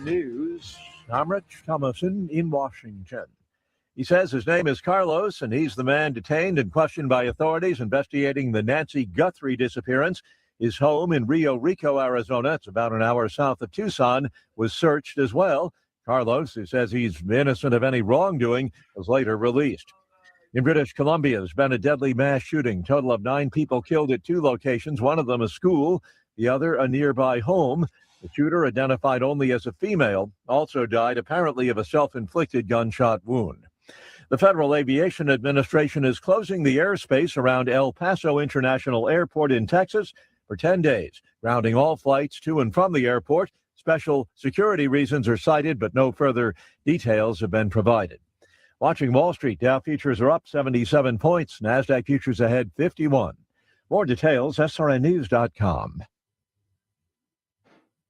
News. I'm Rich Thomason in Washington. He says his name is Carlos, and he's the man detained and questioned by authorities investigating the Nancy Guthrie disappearance. His home in Rio Rico, Arizona, it's about an hour south of Tucson, was searched as well. Carlos, who says he's innocent of any wrongdoing, was later released. In British Columbia, there's been a deadly mass shooting. Total of 9 people killed at 2 locations, one of them a school, the other a nearby home. The shooter, identified only as a female, also died apparently of a self-inflicted gunshot wound. The Federal Aviation Administration is closing the airspace around El Paso International Airport in Texas for 10 days, grounding all flights to and from the airport. Special security reasons are cited, but no further details have been provided. Watching Wall Street, Dow futures are up 77 points. NASDAQ futures ahead 51. More details, srnnews.com.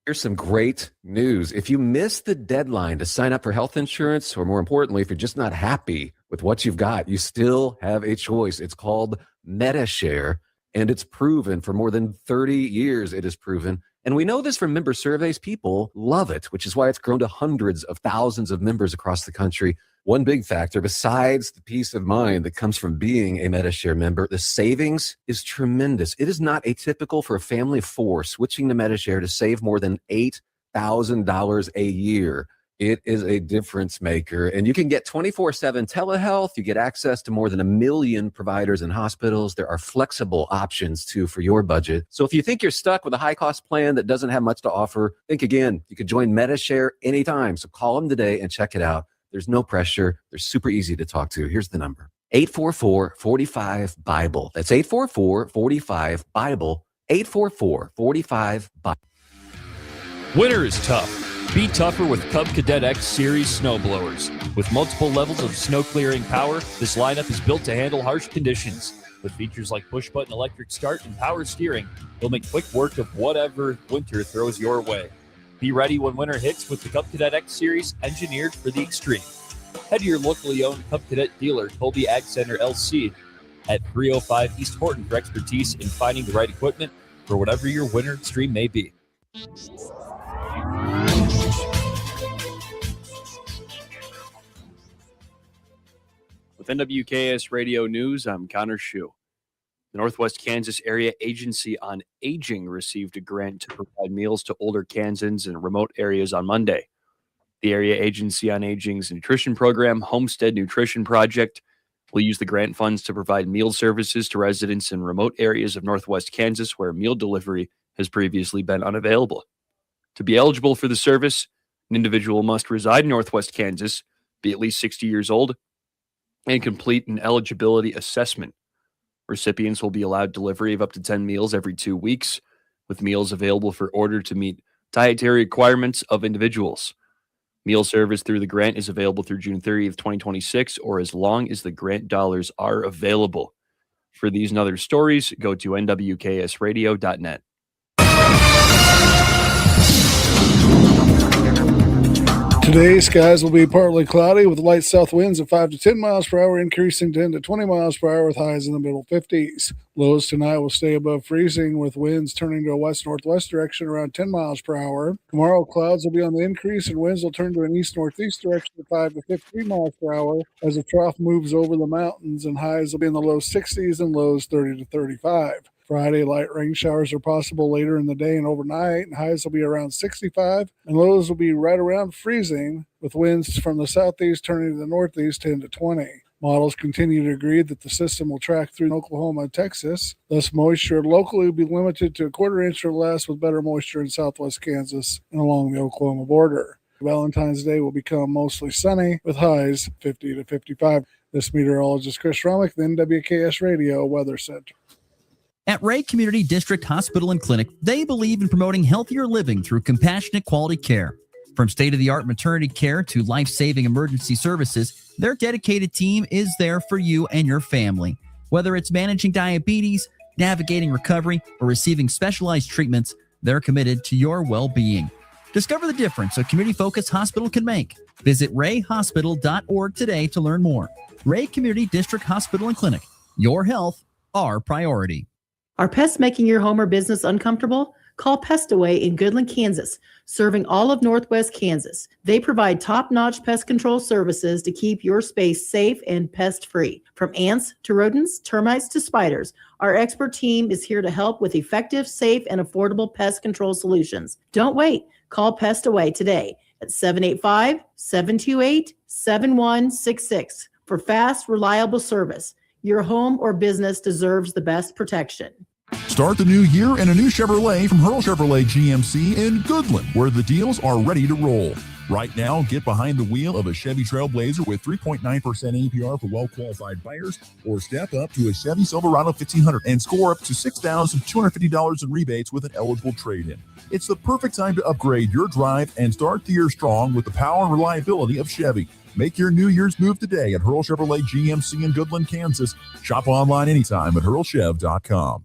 Here's some great news. If you missed the deadline to sign up for health insurance, or more importantly, if you're just not happy with what you've got, you still have a choice. It's called MediShare, and it's proven for more than 30 years. It is proven. And we know this from member surveys. People love it, which is why it's grown to hundreds of thousands of members across the country. One big factor, besides the peace of mind that comes from being a MediShare member, the savings is tremendous. It is not atypical for a family of 4 switching to MediShare to save more than $8,000 a year. It is a difference maker. And you can get 24/7 telehealth. You get access to more than 1 million providers and hospitals. There are flexible options, too, for your budget. So if you think you're stuck with a high-cost plan that doesn't have much to offer, think again. You can join MediShare anytime. So call them today and check it out. There's no pressure. They're super easy to talk to. Here's the number. 844-45-BIBLE. That's 844-45-BIBLE. 844-45-BIBLE. Winter is tough. Be tougher with Cub Cadet X Series snowblowers. With multiple levels of snow clearing power, this lineup is built to handle harsh conditions. With features like push-button electric start and power steering, you'll make quick work of whatever winter throws your way. Be ready when winter hits with the Cub Cadet X Series, engineered for the extreme. Head to your locally owned Cub Cadet dealer, Colby Ag Center LC, at 305 East Horton for expertise in finding the right equipment for whatever your winter extreme may be. With NWKS Radio News, I'm Connor Schuh. The Northwest Kansas Area Agency on Aging received a grant to provide meals to older Kansans in remote areas on Monday. The Area Agency on Aging's nutrition program, Homestead Nutrition Project, will use the grant funds to provide meal services to residents in remote areas of Northwest Kansas where meal delivery has previously been unavailable. To be eligible for the service, an individual must reside in Northwest Kansas, be at least 60 years old, and complete an eligibility assessment. Recipients will be allowed delivery of up to 10 meals every 2 weeks, with meals available for order to meet dietary requirements of individuals. Meal service through the grant is available through June 30th, 2026, or as long as the grant dollars are available. For these and other stories, go to nwksradio.net. Today, skies will be partly cloudy with light south winds of 5 to 10 miles per hour, increasing 10 to 20 miles per hour with highs in the middle 50s. Lows tonight will stay above freezing with winds turning to a west-northwest direction around 10 miles per hour. Tomorrow, clouds will be on the increase and winds will turn to an east-northeast direction of 5 to 15 miles per hour as the trough moves over the mountains, and highs will be in the low 60s and lows 30 to 35. Friday, light rain showers are possible later in the day and overnight, and highs will be around 65, and lows will be right around freezing, with winds from the southeast turning to the northeast 10 to 20. Models continue to agree that the system will track through Oklahoma and Texas. Thus, moisture locally will be limited to a quarter inch or less, with better moisture in southwest Kansas and along the Oklahoma border. Valentine's Day will become mostly sunny, with highs 50 to 55. This meteorologist Chris Romick, the NWKS Radio Weather Center. At Ray Community District Hospital and Clinic, they believe in promoting healthier living through compassionate quality care. From state-of-the-art maternity care to life-saving emergency services, their dedicated team is there for you and your family. Whether it's managing diabetes, navigating recovery, or receiving specialized treatments, they're committed to your well-being. Discover the difference a community-focused hospital can make. Visit rayhospital.org today to learn more. Ray Community District Hospital and Clinic. Your health, our priority. Are pests making your home or business uncomfortable? Call Pestaway in Goodland, Kansas, serving all of Northwest Kansas. They provide top-notch pest control services to keep your space safe and pest-free. From ants to rodents, termites to spiders, our expert team is here to help with effective, safe, and affordable pest control solutions. Don't wait. Call Pestaway today at 785-728-7166 for fast, reliable service. Your home or business deserves the best protection. Start the new year in a new Chevrolet from Hurl Chevrolet GMC in Goodland, where the deals are ready to roll. Right now, get behind the wheel of a Chevy Trailblazer with 3.9% APR for well-qualified buyers, or step up to a Chevy Silverado 1500 and score up to $6,250 in rebates with an eligible trade-in. It's the perfect time to upgrade your drive and start the year strong with the power and reliability of Chevy. Make your New Year's move today at Hurl Chevrolet GMC in Goodland, Kansas. Shop online anytime at hurlchev.com.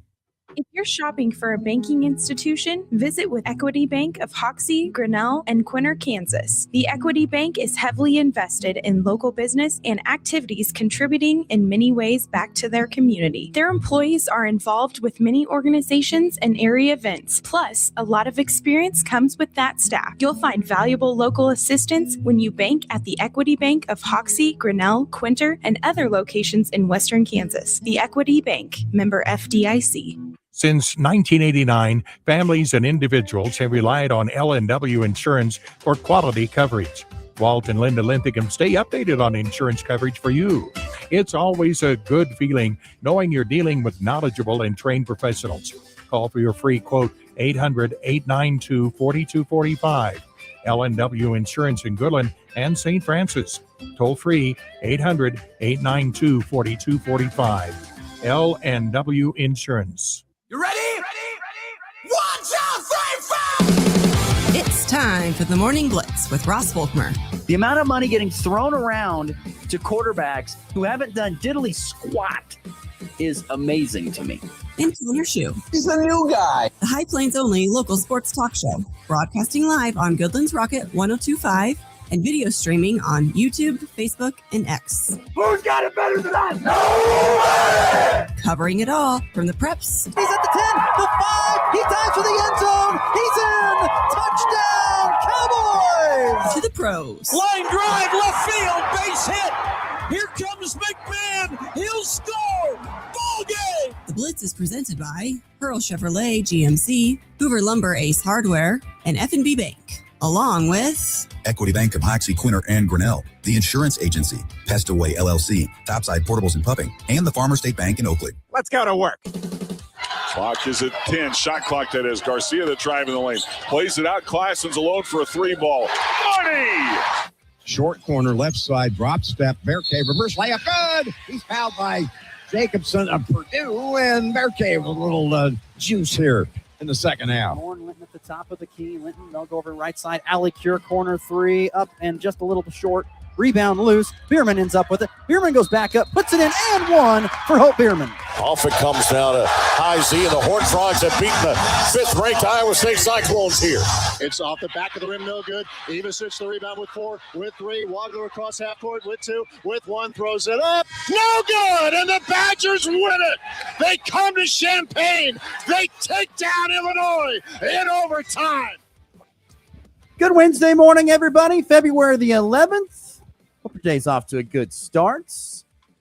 If you're shopping for a banking institution, visit with Equity Bank of Hoxie, Grinnell, and Quinter, Kansas. The Equity Bank is heavily invested in local business and activities, contributing in many ways back to their community. Their employees are involved with many organizations and area events. Plus, a lot of experience comes with that staff. You'll find valuable local assistance when you bank at the Equity Bank of Hoxie, Grinnell, Quinter, and other locations in Western Kansas. The Equity Bank, member FDIC. Since 1989, families and individuals have relied on L&W Insurance for quality coverage. Walt and Linda Linthicum stay updated on insurance coverage for you. It's always a good feeling knowing you're dealing with knowledgeable and trained professionals. Call for your free quote 800-892-4245. L&W Insurance in Goodland and St. Francis. Toll free 800-892-4245. L&W Insurance. You ready? Ready? 1, 2, 3, 4! It's time for the Morning Blitz with Ross Volkmer. The amount of money getting thrown around to quarterbacks who haven't done diddly squat is amazing to me. And Connor Schuh. He's the new guy. The High Plains only local sports talk show. Broadcasting live on Goodland's Rocket 102.5 and video streaming on YouTube, Facebook, and X. Who's got it better than us? Nobody! Covering it all from the preps. He's at the 10, the 5, he dives for the end zone, he's in! Touchdown, Cowboys! To the pros. Line drive, left field, base hit! Here comes McMahon, he'll score! Ball game! The Blitz is presented by Hurl Chevrolet GMC, Hoover Lumber Ace Hardware, and F&B Bank. Along with Equity Bank of Hoxie, Quinter, and Grinnell, the Insurance Agency, Pestaway LLC, Topside Portables and Pumping, and the Farmer State Bank in Oakley. Let's go to work. Clock is at 10. Shot clock, that is. Garcia, the drive in the lane. Plays it out. Claessen's alone for a 3-ball. Money! Short corner, left side, drop step. Bearcave, reverse layup. Good! He's fouled by Jacobson of Purdue, and Bearcave a little juice here in the second half. Lauren Linton at the top of the key. Linton, they'll go over right side. Allie Cure, corner 3, up and just a little short. Rebound loose. Bierman ends up with it. Bierman goes back up, puts it in, and one for Hope Bierman. Off it comes now to High Z, and the Horned Frogs have beaten the 5th-ranked Iowa State Cyclones here. It's off the back of the rim, no good. Ivasic the rebound with 4, with 3. Wagner across half court with 2, with 1, throws it up. No good, and the Badgers win it. They come to Champaign. They take down Illinois in overtime. Good Wednesday morning, everybody. February the 11th. Hope your day's off to a good start.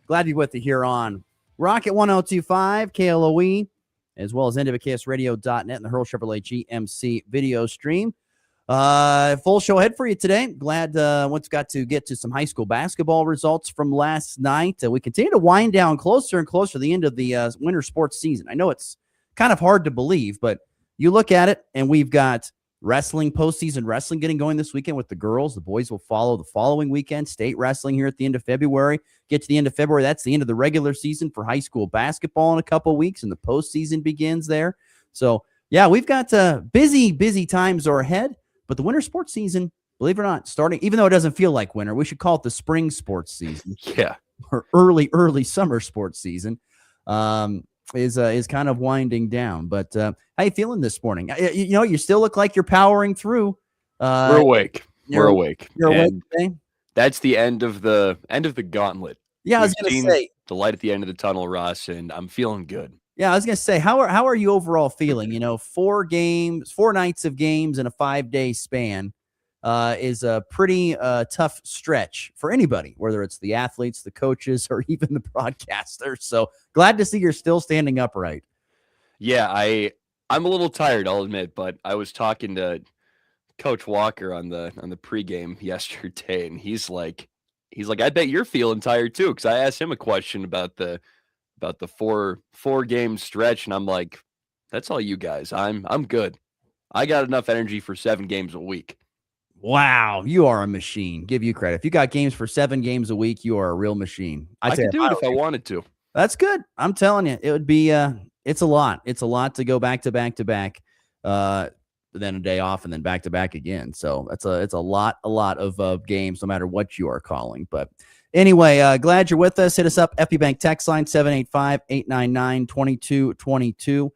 Glad you're with me here on Rocket 102.5, KLOE, as well as NWKSradio.net and the Hurl Chevrolet GMC video stream. Full show ahead for you today. Glad once got to get to some high school basketball results from last night. We continue to wind down closer and closer to the end of the winter sports season. I know it's kind of hard to believe, but you look at it, and we've got wrestling, postseason wrestling getting going this weekend with the girls. The boys will follow the following weekend. State wrestling here at the end of February. Get to the end of February, that's the end of the regular season for high school basketball in a couple of weeks, and the postseason begins there. So, yeah, we've got busy times are ahead, but the winter sports season, believe it or not, starting, even though it doesn't feel like winter, we should call it the spring sports season. Yeah. Or early summer sports season. Is kind of winding down. But how you feeling this morning? You still look like you're powering through. We're awake. We're awake. You're awake today? That's the end of the gauntlet. Yeah, I was going to say the light at the end of the tunnel, Ross, and I'm feeling good. Yeah, I was gonna say, how are you overall feeling? 4 nights of games in a 5-day span is a pretty tough stretch for anybody, whether it's the athletes, the coaches, or even the broadcasters. So glad to see you're still standing upright. Yeah, I'm a little tired, I'll admit, but I was talking to Coach Walker on the pregame yesterday, and he's like, I bet you're feeling tired too, because I asked him a question about the four game stretch, and I'm like, that's all you guys. I'm good. I got enough energy for 7 games a week. Wow, you are a machine. Give you credit. If you got games for 7 games a week, you are a real machine. I could do it if I wanted to. That's good. I'm telling you, it would be. It's a lot. It's a lot to go back to back to back, then a day off, and then back to back again. So it's a lot of games, no matter what you are calling. But anyway, glad you're with us. Hit us up, FP Bank text line 785-899-2222.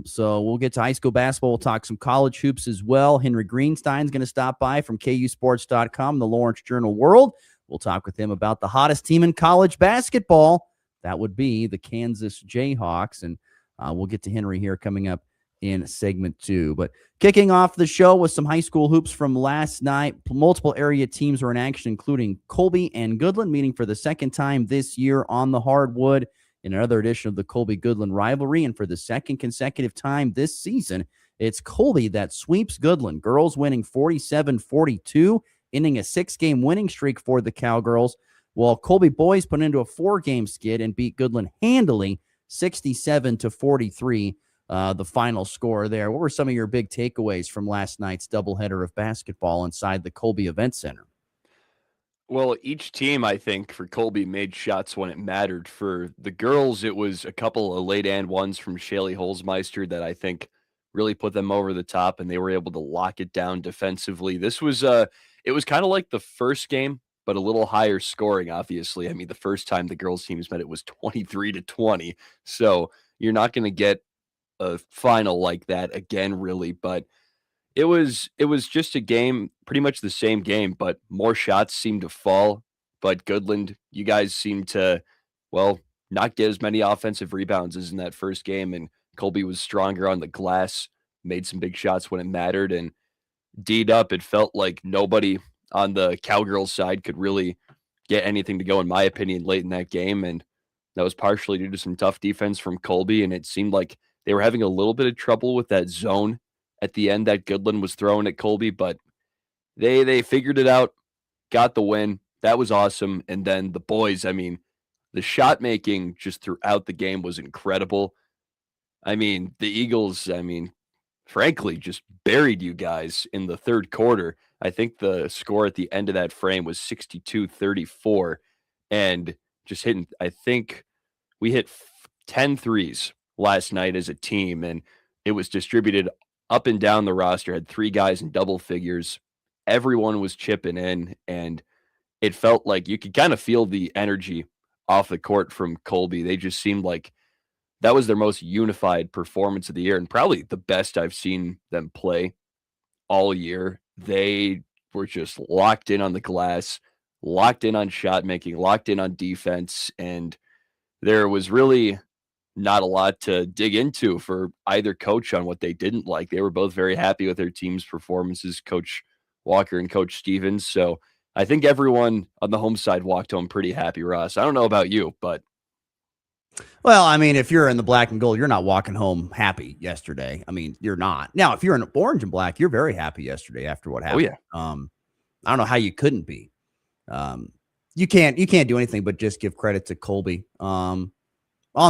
So we'll get to high school basketball. We'll talk some college hoops as well. Henry Greenstein's going to stop by from KUSports.com, the Lawrence Journal World. We'll talk with him about the hottest team in college basketball. That would be the Kansas Jayhawks. And we'll get to Henry here coming up in segment 2. But kicking off the show with some high school hoops from last night. Multiple area teams were in action, including Colby and Goodland, meeting for the second time this year on the hardwood in another edition of the Colby-Goodland rivalry. And for the second consecutive time this season, it's Colby that sweeps Goodland. Girls winning 47-42, ending a 6-game winning streak for the Cowgirls, while Colby boys put into a 4-game skid and beat Goodland handily 67-43, the final score there. What were some of your big takeaways from last night's doubleheader of basketball inside the Colby Event Center? Well, each team, I think, for Colby made shots when it mattered. For the girls, it was a couple of late and ones from Shaylee Holzmeister that I think really put them over the top, and they were able to lock it down defensively. This was it was kind of like the first game, but a little higher scoring, obviously. I mean, the first time the girls teams met, it was 23-20. So you're not going to get a final like that again, really. But it was just a game, pretty much the same game, but more shots seemed to fall. But Goodland, you guys seem to, well, not get as many offensive rebounds as in that first game. And Colby was stronger on the glass, made some big shots when it mattered. And D'd up, it felt like nobody on the Cowgirls side could really get anything to go, in my opinion, late in that game. And that was partially due to some tough defense from Colby. And it seemed like they were having a little bit of trouble with that zone at the end that Goodland was throwing at Colby, but they figured it out, got the win. That was awesome. And then the boys, I mean, the shot making just throughout the game was incredible. I mean, the Eagles, frankly, just buried you guys in the third quarter. I think the score at the end of that frame was 62-34, and just hitting, I think we hit 10 threes last night as a team, and it was distributed up and down the roster, had 3 guys in double figures. Everyone was chipping in, and it felt like you could kind of feel the energy off the court from Colby. They just seemed like that was their most unified performance of the year, and probably the best I've seen them play all year. They were just locked in on the glass, locked in on shot making, locked in on defense, and there was really not a lot to dig into for either coach on what they didn't like. They were both very happy with their team's performances, Coach Walker and Coach Stevens. So I think everyone on the home side walked home pretty happy, Ross. I don't know about you, but. Well, I mean, if you're in the black and gold, you're not walking home happy yesterday. I mean, you're not. Now, if you're in orange and black, you're very happy yesterday after what happened. Oh, yeah. I don't know how you couldn't be. You can't do anything but just give credit to Colby. On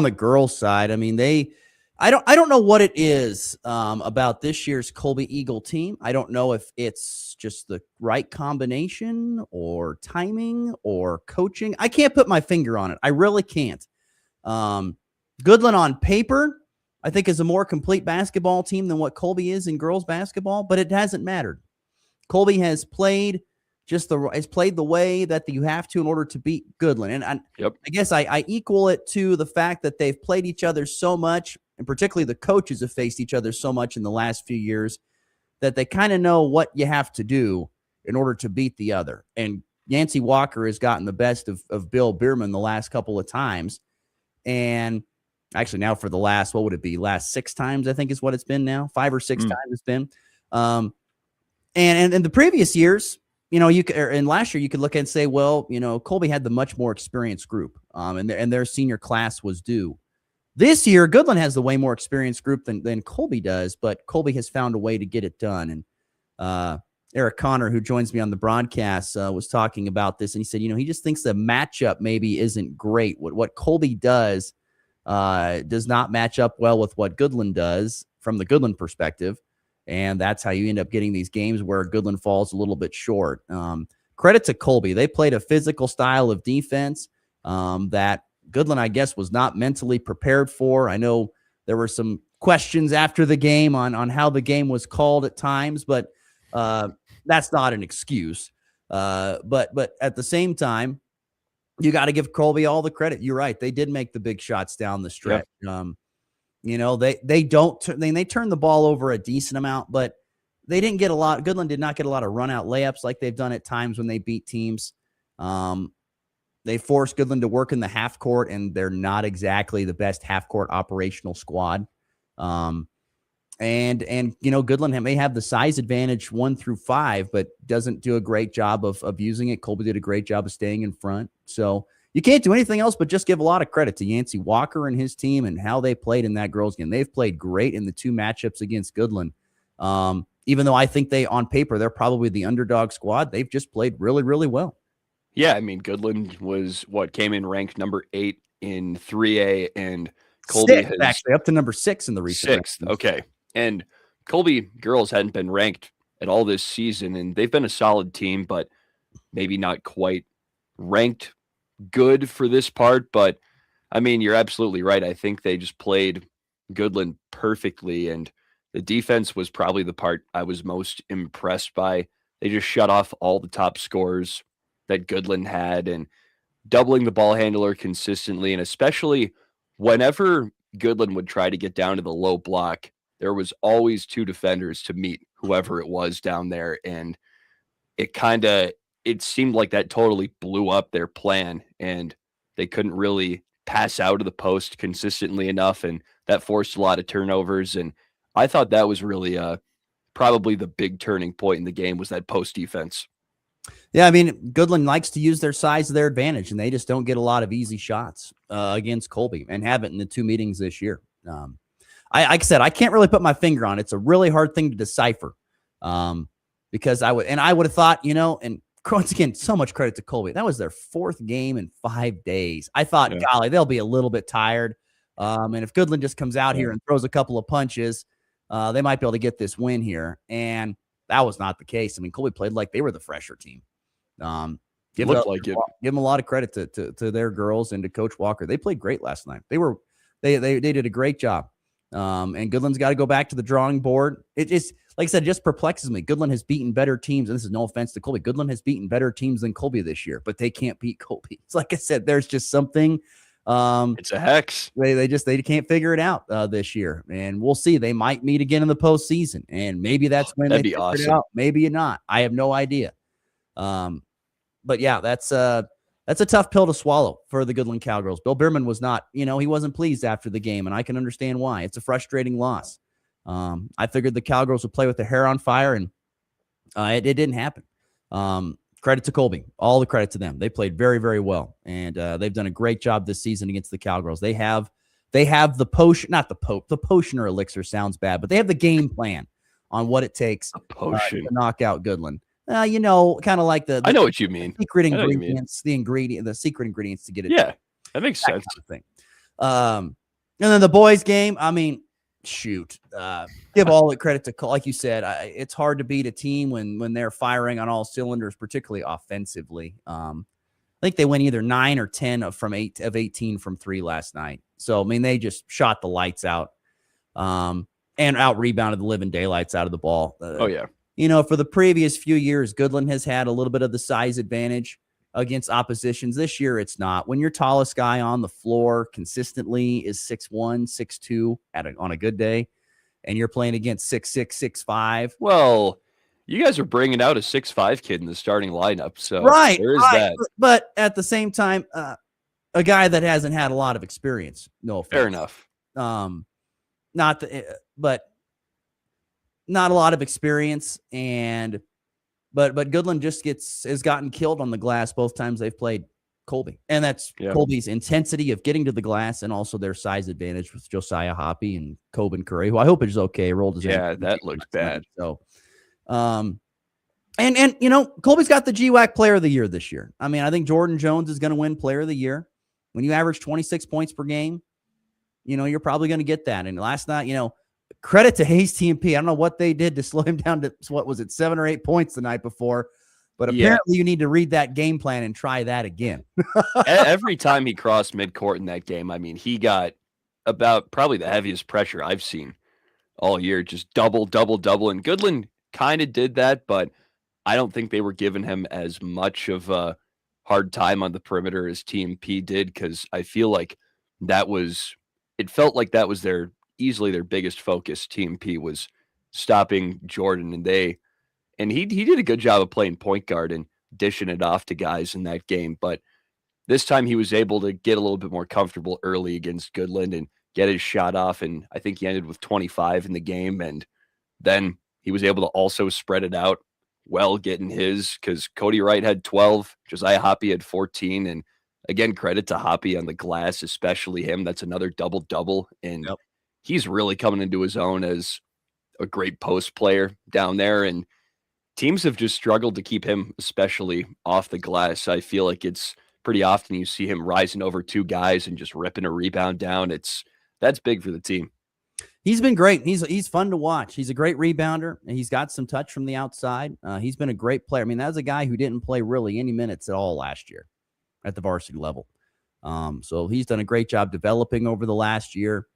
the girls' side, I mean, I don't know what it is about this year's Colby Eagle team. I don't know if it's just the right combination or timing or coaching. I can't put my finger on it. I really can't. Goodland on paper, I think, is a more complete basketball team than what Colby is in girls basketball, but it hasn't mattered. Colby has played the way that you have to in order to beat Goodland. And I guess I equal it to the fact that they've played each other so much, and particularly the coaches have faced each other so much in the last few years, that they kind of know what you have to do in order to beat the other. And Yancey Walker has gotten the best of Bill Bierman the last couple of times. And actually now for the last, what would it be? Last 6 times, I think is what it's been now. 5 or 6 times it's been. And in the previous years, and last year you could look and say, well, Colby had the much more experienced group, and their senior class was due. This year, Goodland has the way more experienced group than Colby does, but Colby has found a way to get it done. And Eric Connor, who joins me on the broadcast, was talking about this, and he said, he just thinks the matchup maybe isn't great. What Colby does not match up well with what Goodland does from the Goodland perspective, and that's how you end up getting these games where Goodland falls a little bit short. Credit to Colby. They played a physical style of defense that Goodland, I guess, was not mentally prepared for. I know there were some questions after the game on how the game was called at times, but that's not an excuse. But at the same time, you got to give Colby all the credit. You're right. They did make the big shots down the stretch. Yep. They turn the ball over a decent amount, but they didn't get a lot. Goodland did not get a lot of run out layups like they've done at times when they beat teams. They forced Goodland to work in the half court, and they're not exactly the best half court operational squad. And Goodland may have the size advantage 1 through 5, but doesn't do a great job of using it. Colby did a great job of staying in front. So you can't do anything else but just give a lot of credit to Yancey Walker and his team and how they played in that girls game. They've played great in the 2 matchups against Goodland. Even though I think on paper, they're probably the underdog squad. They've just played really, really well. Yeah, I mean, Goodland came in ranked number 8 in 3A, and Colby has actually up to number 6 in the recent 6th. Rankings. Okay, and Colby girls hadn't been ranked at all this season, and they've been a solid team, but maybe not quite ranked good for this part. But I mean, you're absolutely right. I think they just played Goodland perfectly, and the defense was probably the part I was most impressed by. They just shut off all the top scorers that Goodland had, and doubling the ball handler consistently, and especially whenever Goodland would try to get down to the low block, there was always 2 defenders to meet whoever it was down there, and it seemed like that totally blew up their plan, and they couldn't really pass out of the post consistently enough, and that forced a lot of turnovers. And I thought that was really probably the big turning point in the game, was that post defense. Yeah, I mean, Goodland likes to use their size to their advantage, and they just don't get a lot of easy shots against Colby, and haven't in the 2 meetings this year. Like I said, I can't really put my finger on it. It's a really hard thing to decipher because I would have thought, and once again, so much credit to Colby. That was their 4th game in 5 days. I thought, golly, they'll be a little bit tired. And if Goodland just comes out here and throws a couple of punches, they might be able to get this win here. And that was not the case. I mean, Colby played like they were the fresher team. Give them a lot of credit to their girls and to Coach Walker. They played great last night. They did a great job. And Goodland's got to go back to the drawing board. It just, like I said, it just perplexes me. Goodland has beaten better teams, and this is no offense to Colby. Goodland has beaten better teams than Colby this year, but they can't beat Colby. It's like I said, there's just something. It's a hex. They can't figure it out this year, and we'll see. They might meet again in the postseason, and maybe that's when that'd they be figure awesome. it out. Maybe not. I have no idea. But yeah, that's a tough pill to swallow for the Goodland Cowgirls. Bill Bierman was not, he wasn't pleased after the game, and I can understand why. It's a frustrating loss. I figured the Cowgirls would play with their hair on fire, and it didn't happen. Credit to Colby. All the credit to them. They played very, very well, and they've done a great job this season against the Cowgirls. They have the potion, not the potion or elixir sounds bad, but they have the game plan on what it takes to knock out Goodland. Kind of like the I know what you mean. Secret ingredients, the secret ingredients to get it. Yeah, that makes sense. Kind of thing. And then the boys' game. I mean, shoot, give all the credit to, like you said, it's hard to beat a team when they're firing on all cylinders, particularly offensively. I think they went either 9 or 10 of 18 from 3 last night. So I mean, they just shot the lights out, and out rebounded the living daylights out of the ball. Oh yeah. For the previous few years, Goodland has had a little bit of the size advantage against oppositions. This year, it's not. When your tallest guy on the floor consistently is 6'1", 6'2" on a good day, and you're playing against 6'6", 6'5". Well, you guys are bringing out a 6'5" kid in the starting lineup, so right, there is that. But at the same time, a guy that hasn't had a lot of experience. No offense. Fair enough. but not a lot of experience. But Goodland just has gotten killed on the glass both times they've played Colby. And that's Colby's intensity of getting to the glass and also their size advantage with Josiah Hoppy and Coben Curry, who I hope is okay. Rolled his ankle. That looked bad. So, and Colby's got the GWAC Player of the Year this year. I mean, I think Jordan Jones is going to win Player of the Year. When you average 26 points per game, you're probably going to get that. And last night, credit to Hayes TMP. I don't know what they did to slow him down to, 7 or 8 points the night before. But apparently you need to read that game plan and try that again. Every time he crossed midcourt in that game, I mean, he got about probably the heaviest pressure I've seen all year. Just double. And Goodland kind of did that, but I don't think they were giving him as much of a hard time on the perimeter as TMP did, because I feel like it felt like that was easily their biggest focus. TMP was stopping Jordan, and he did a good job of playing point guard and dishing it off to guys in that game. But this time he was able to get a little bit more comfortable early against Goodland and get his shot off. And I think he ended with 25 in the game. And then he was able to also spread it out well, getting his, because Cody Wright had 12, Josiah Hoppy had 14. And again, credit to Hoppy on the glass, especially him. That's another double-double. And he's really coming into his own as a great post player down there. And teams have just struggled to keep him, especially off the glass. I feel like it's pretty often you see him rising over two guys and just ripping a rebound down. That's big for the team. He's been great. He's fun to watch. He's a great rebounder, and he's got some touch from the outside. He's been a great player. I mean, that was a guy who didn't play really any minutes at all last year at the varsity level. So he's done a great job developing over the last year.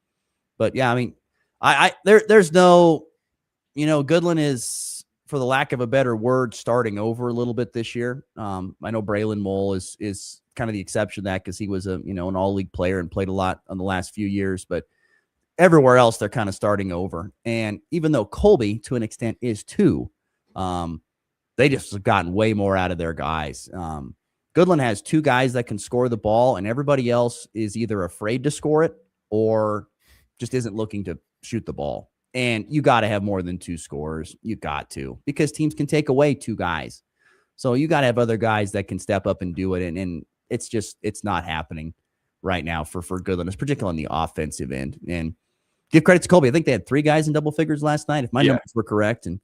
But yeah, I mean, there's no, Goodland is, for the lack of a better word, starting over a little bit this year. I know Braylon Mole is kind of the exception to that, because he was an all-league player and played a lot in the last few years. But everywhere else, they're kind of starting over. And even though Colby, to an extent, is too, they just have gotten way more out of their guys. Goodland has two guys that can score the ball, and everybody else is either afraid to score it or just isn't looking to shoot the ball. And you got to have more than two scorers. You got to, because teams can take away two guys. So you got to have other guys that can step up and do it. And it's not happening right now for Goodland, particularly on the offensive end. And give credit to Colby. I think they had 3 guys in double figures last night, if my numbers were correct. And,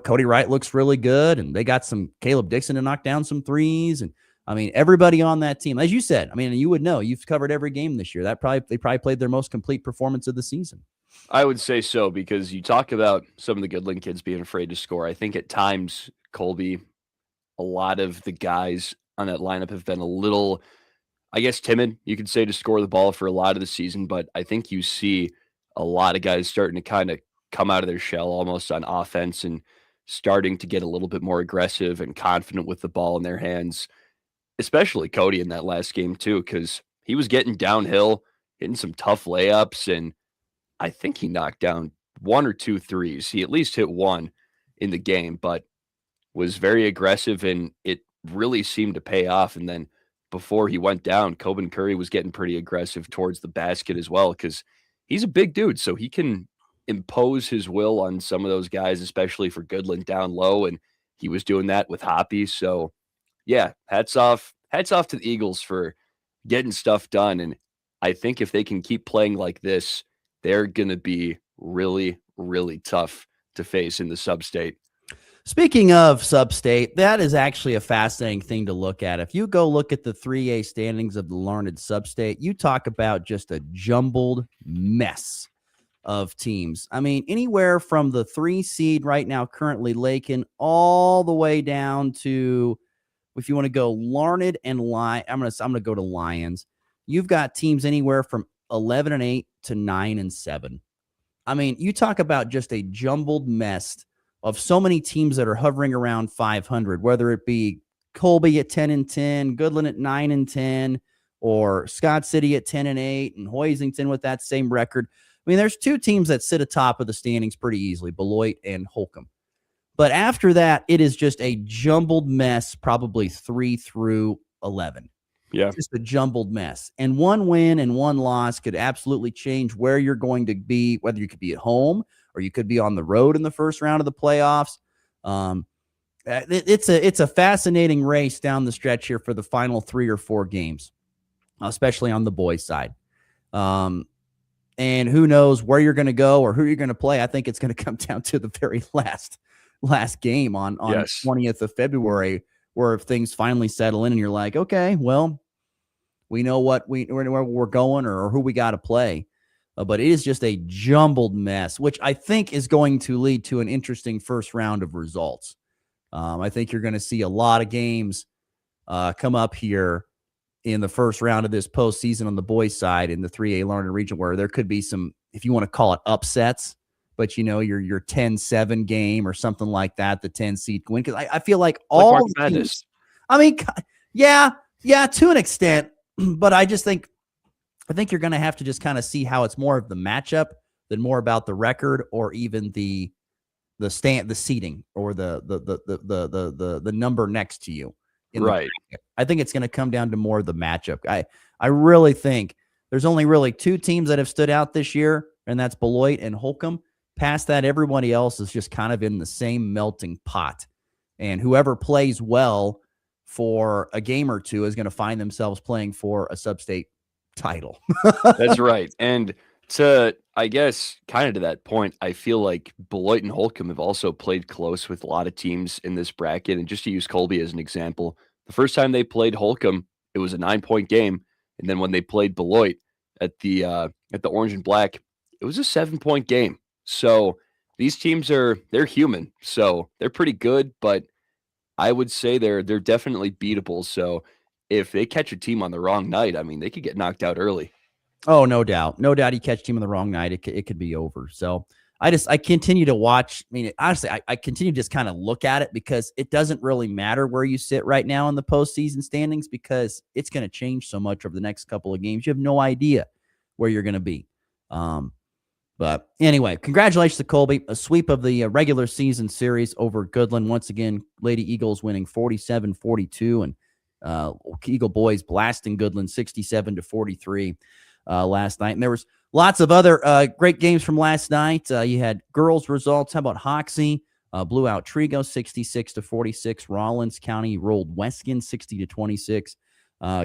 Cody Wright looks really good, and they got some Caleb Dixon to knock down some threes. And I mean, everybody on that team, as you said, I mean, you would know, you've covered every game this year. They probably played their most complete performance of the season. I would say so, because you talk about some of the Goodland kids being afraid to score. I think at times, Colby, a lot of the guys on that lineup have been a little, I guess, timid, you could say, to score the ball for a lot of the season. But I think you see a lot of guys starting to kind of come out of their shell almost on offense and starting to get a little bit more aggressive and confident with the ball in their hands, especially Cody in that last game too, because he was getting downhill, hitting some tough layups, and I think he knocked down 1 or 2 threes. He at least hit 1 in the game, but was very aggressive, and it really seemed to pay off. And then before he went down, Coben Curry was getting pretty aggressive towards the basket as well, because he's a big dude, so he can impose his will on some of those guys, especially for Goodland down low, and he was doing that with Hoppy. So yeah, hats off to the Eagles for getting stuff done. And I think if they can keep playing like this, they're going to be really, really tough to face in the sub-state. Speaking of sub-state, that is actually a fascinating thing to look at. If you go look at the 3A standings of the Larned sub-state, you talk about just a jumbled mess of teams. I mean, anywhere from the 3 seed right now, currently Lakin, all the way down to, if you want to go Larned and I'm gonna go to Lions. You've got teams anywhere from 11-8 to 9-7. I mean, you talk about just a jumbled mess of so many teams that are hovering around 500, whether it be Colby at 10-10, Goodland at 9-10, or Scott City at 10-8, and Hoisington with that same record. I mean, there's 2 teams that sit atop of the standings pretty easily, Beloit and Holcomb. But after that, it is just a jumbled mess, probably 3 through 11. Yeah. Just a jumbled mess. And one win and one loss could absolutely change where you're going to be, whether you could be at home or you could be on the road in the first round of the playoffs. It's a fascinating race down the stretch here for the final 3 or 4 games, especially on the boys' side. And who knows where you're going to go or who you're going to play. I think it's going to come down to the very last game on 20th of February, where if things finally settle in and you're like, okay, well, we know where we're going or who we got to play. But it is just a jumbled mess, which I think is going to lead to an interesting first round of results. I think you're going to see a lot of games come up here in the first round of this postseason on the boys' side in the 3A Larned region, where there could be some, if you want to call it upsets, but your 10-7 game or something like that, the 10 seed win. Because I feel like all teams, I mean, yeah, to an extent, but I think you're going to have to just kind of see how it's more of the matchup than more about the record or even the seating or the number next to you. Right. I think it's going to come down to more of the matchup. I really think there's only really 2 teams that have stood out this year, and that's Beloit and Holcomb. Past that, everybody else is just kind of in the same melting pot. And whoever plays well for a game or two is going to find themselves playing for a sub-state title. That's right. And I guess, kind of to that point, I feel like Beloit and Holcomb have also played close with a lot of teams in this bracket. And just to use Colby as an example, the first time they played Holcomb, it was a 9-point game. And then when they played Beloit at the Orange and Black, it was a 7-point game. So these teams they're human. So they're pretty good, but I would say they're definitely beatable. So if they catch a team on the wrong night, I mean, they could get knocked out early. Oh, no doubt. No doubt you catch a team on the wrong night, it could be over. So I continue to watch. I mean, honestly, I continue to just kind of look at it because it doesn't really matter where you sit right now in the postseason standings because it's going to change so much over the next couple of games. You have no idea where you're going to be. But anyway, congratulations to Colby. A sweep of the regular season series over Goodland. Once again, Lady Eagles winning 47-42 and Eagle boys blasting Goodland 67-43 last night. And there was lots of other great games from last night. You had girls results. How about Hoxie? Blew out Trigo 66-46. Rollins County rolled Weskin 60-26.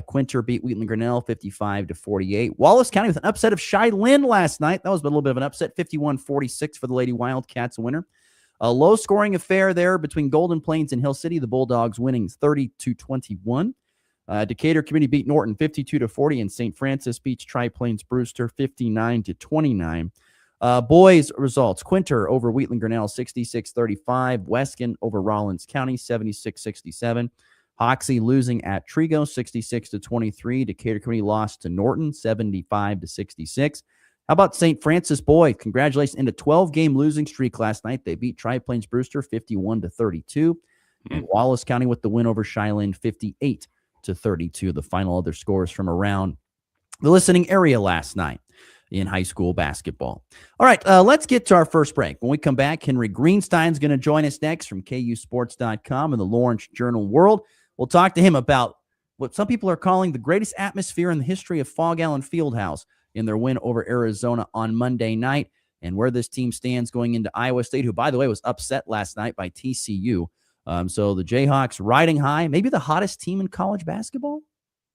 Quinter beat Wheatland Grinnell 55-48. Wallace County with an upset of Cheyenne last night. That was a little bit of an upset, 51-46 for the Lady Wildcats winner. A low-scoring affair there between Golden Plains and Hill City. The Bulldogs winning 30-21. Decatur Community beat Norton 52-40, and St. Francis beats Tri-Plains Brewster 59-29. Boys results: Quinter over Wheatland Grinnell 66-35. Weskin over Rollins County 76-67. Hoxie losing at Trigo 66-23. Decatur Community lost to Norton 75-66. How about St. Francis boys? Congratulations. In a 12-game losing streak last night, they beat Tri-Plains Brewster 51-32. And Wallace County with the win over Cheyenne 58-32. The final other scores from around the listening area last night in high school basketball. All right, let's get to our first break. When we come back, Henry Greenstein's going to join us next from KUSports.com and the Lawrence Journal World. We'll talk to him about what some people are calling the greatest atmosphere in the history of Fog Allen Fieldhouse in their win over Arizona on Monday night, and where this team stands going into Iowa State, who, by the way, was upset last night by TCU. So the Jayhawks riding high, maybe the hottest team in college basketball?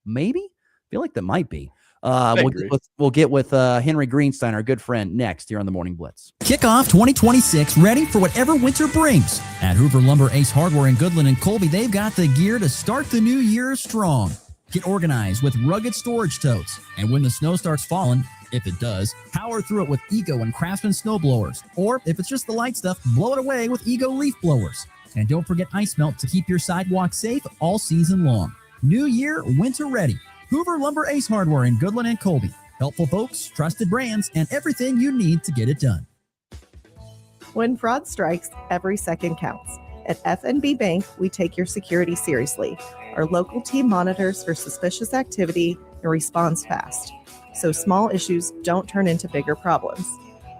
Maybe? I feel like that might be. We'll get with Henry Greenstein, our good friend, next here on the Morning Blitz. Kick off 2026 ready for whatever winter brings. At Hoover Lumber Ace Hardware in Goodland and Colby, they've got the gear to start the new year strong. Get organized with rugged storage totes. And when the snow starts falling, if it does, power through it with Ego and Craftsman snow blowers. Or if it's just the light stuff, blow it away with Ego leaf blowers. And don't forget ice melt to keep your sidewalk safe all season long. New year, winter ready. Hoover Lumber Ace Hardware in Goodland and Colby. Helpful folks, trusted brands, and everything you need to get it done. When fraud strikes, every second counts. At FNB Bank, we take your security seriously. Our local team monitors for suspicious activity and responds fast, so small issues don't turn into bigger problems.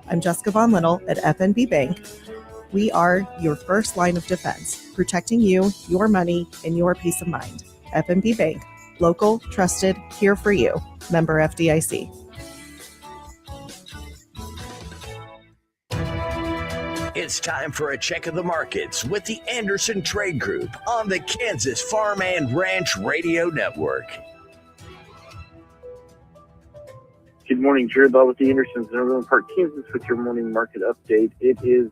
I'm Jessica Von Little at FNB Bank. We are your first line of defense, protecting you, your money, and your peace of mind. FNB Bank, Local, trusted, here for you. Member FDIC. It's time for a check of the markets with the Anderson Trade Group on the Kansas Farm and Ranch Radio Network. Good morning, Jared Law with the Andersons in Overland Park, Kansas with your morning market update. It is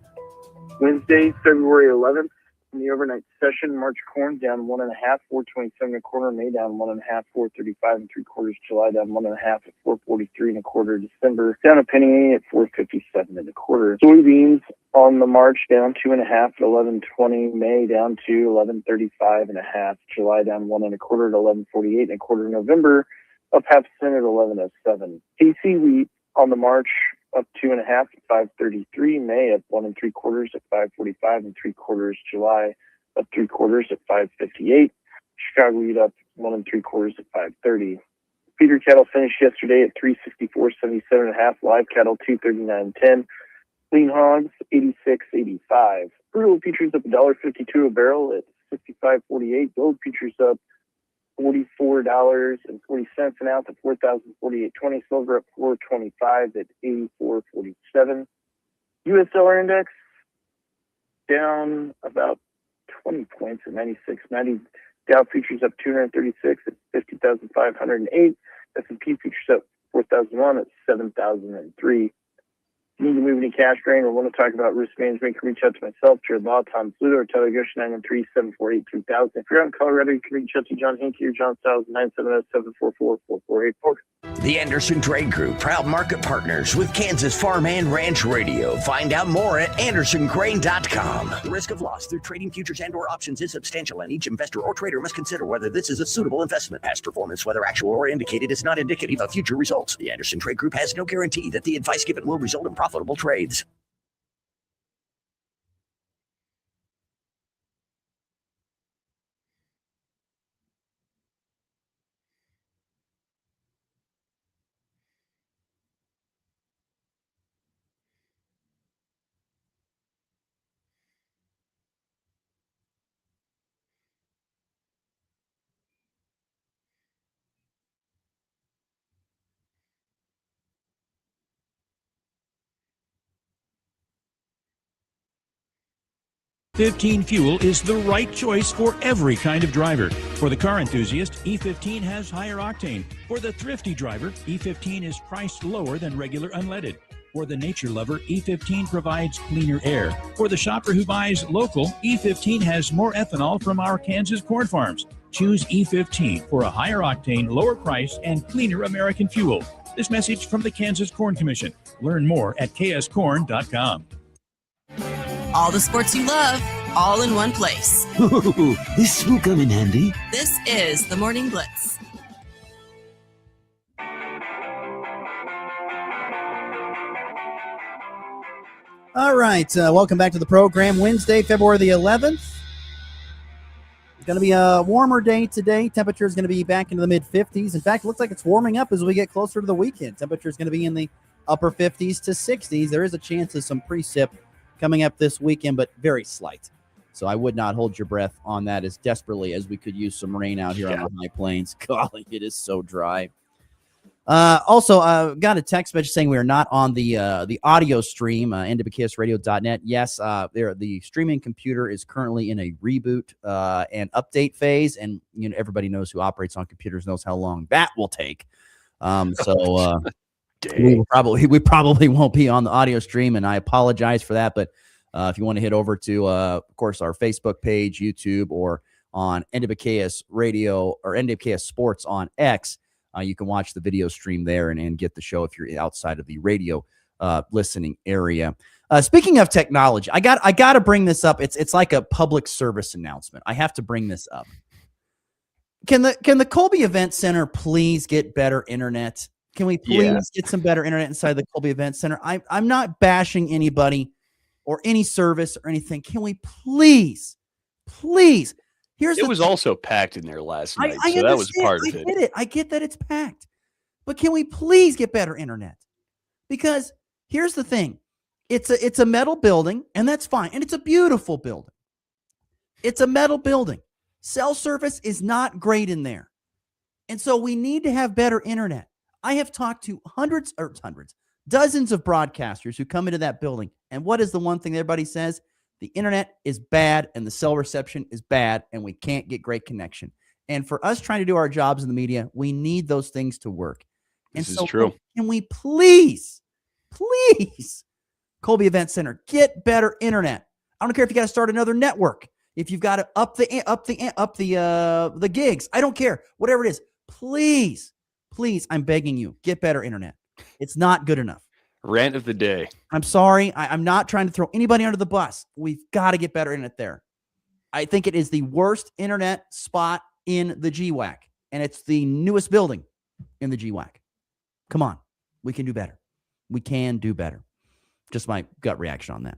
Wednesday, February 11th. In the overnight session, March corn down 1.5, 427 1/4. May down 1.5, 435 3/4. July down 1.5 at 443 1/4. December down a penny at 457 1/4. Soybeans on the March down 2.5 at 11.20. May down to 11.35 1/2. July down 1 1/4 at 11.48 1/4. November up 0.5 cent at 11.07. KC wheat on the March up 2.5 at 5.33. May up 1 3/4 at 5.45 3/4. July up 3/4 at 5.58. Chicago wheat up 1 3/4 at 5.30. Feeder cattle finished yesterday at 364.77 1/2. Live cattle 239.10. Lean hogs 86.85. Crude oil futures up $1.52 a barrel at 65.48. Gold futures up $44.40 an ounce at 4,048.20. Silver up 4.25 at 84.47. U.S. dollar index down about 20 points at 96.90. Dow futures up 236 at 50,508. S&P futures up 4,001 at 7,003. If you need to move any cash drain or want to talk about risk management, you can reach out to myself, Jared Law, Tom Pluto, or Tyler Gush, 913-748-3000. If you're out in Colorado, you can reach out to John Hinkey or John Stiles, 970-744-4484. The Anderson Trade Group, proud market partners with Kansas Farm and Ranch Radio. Find out more at andersongrain.com. The risk of loss through trading futures and or options is substantial, and each investor or trader must consider whether this is a suitable investment. Past performance, whether actual or indicated, is not indicative of future results. The Anderson Trade Group has no guarantee that the advice given will result in profitable trades. E15 fuel is the right choice for every kind of driver. For the car enthusiast, E15 has higher octane. For the thrifty driver, E15 is priced lower than regular unleaded. For the nature lover, E15 provides cleaner air. For the shopper who buys local, E15 has more ethanol from our Kansas corn farms. Choose E15 for a higher octane, lower price, and cleaner American fuel. This message from the Kansas Corn Commission. Learn more at kscorn.com. All the sports you love, all in one place. Ooh, this will come in handy. This is the Morning Blitz. All right, welcome back to the program. Wednesday, February the 11th. It's going to be a warmer day today. Temperature is going to be back into the mid-50s. In fact, it looks like it's warming up as we get closer to the weekend. Temperature is going to be in the upper 50s to 60s. There is a chance of some precip coming up this weekend, but very slight. So I would not hold your breath on that as desperately as we could use some rain out here on the high plains. Golly, it is so dry. Also, got a text message saying we are not on the audio stream, nwksradio.net. Yes, the streaming computer is currently in a reboot and update phase, and you know everybody knows who operates on computers knows how long that will take. We probably won't be on the audio stream, and I apologize for that. But if you want to head over to, of course, our Facebook page, YouTube, or on NWKS Radio or NWKS Sports on X, you can watch the video stream there and get the show if you're outside of the radio listening area. Speaking of technology, I got to bring this up. It's like a public service announcement. I have to bring this up. Can the Colby Event Center please get better internet? Can we please get some better internet inside the Colby Event Center? I'm not bashing anybody or any service or anything. Can we please? It was also packed in there last night, so that was part of it. I get that it's packed. But can we please get better internet? Because here's the thing. It's a metal building, and that's fine. And it's a beautiful building. It's a metal building. Cell service is not great in there. And so we need to have better internet. I have talked to dozens of broadcasters who come into that building. And what is the one thing everybody says? The internet is bad and the cell reception is bad and we can't get great connection. And for us trying to do our jobs in the media, we need those things to work. This is true. Can we please, Colby Event Center, get better internet? I don't care if you got to start another network. If you've got to up the gigs, I don't care. Whatever it is, please, I'm begging you, get better internet. It's not good enough. Rant of the day. I'm sorry. I'm not trying to throw anybody under the bus. We've got to get better internet there. I think it is the worst internet spot in the GWAC, and it's the newest building in the GWAC. Come on. We can do better. We can do better. Just my gut reaction on that.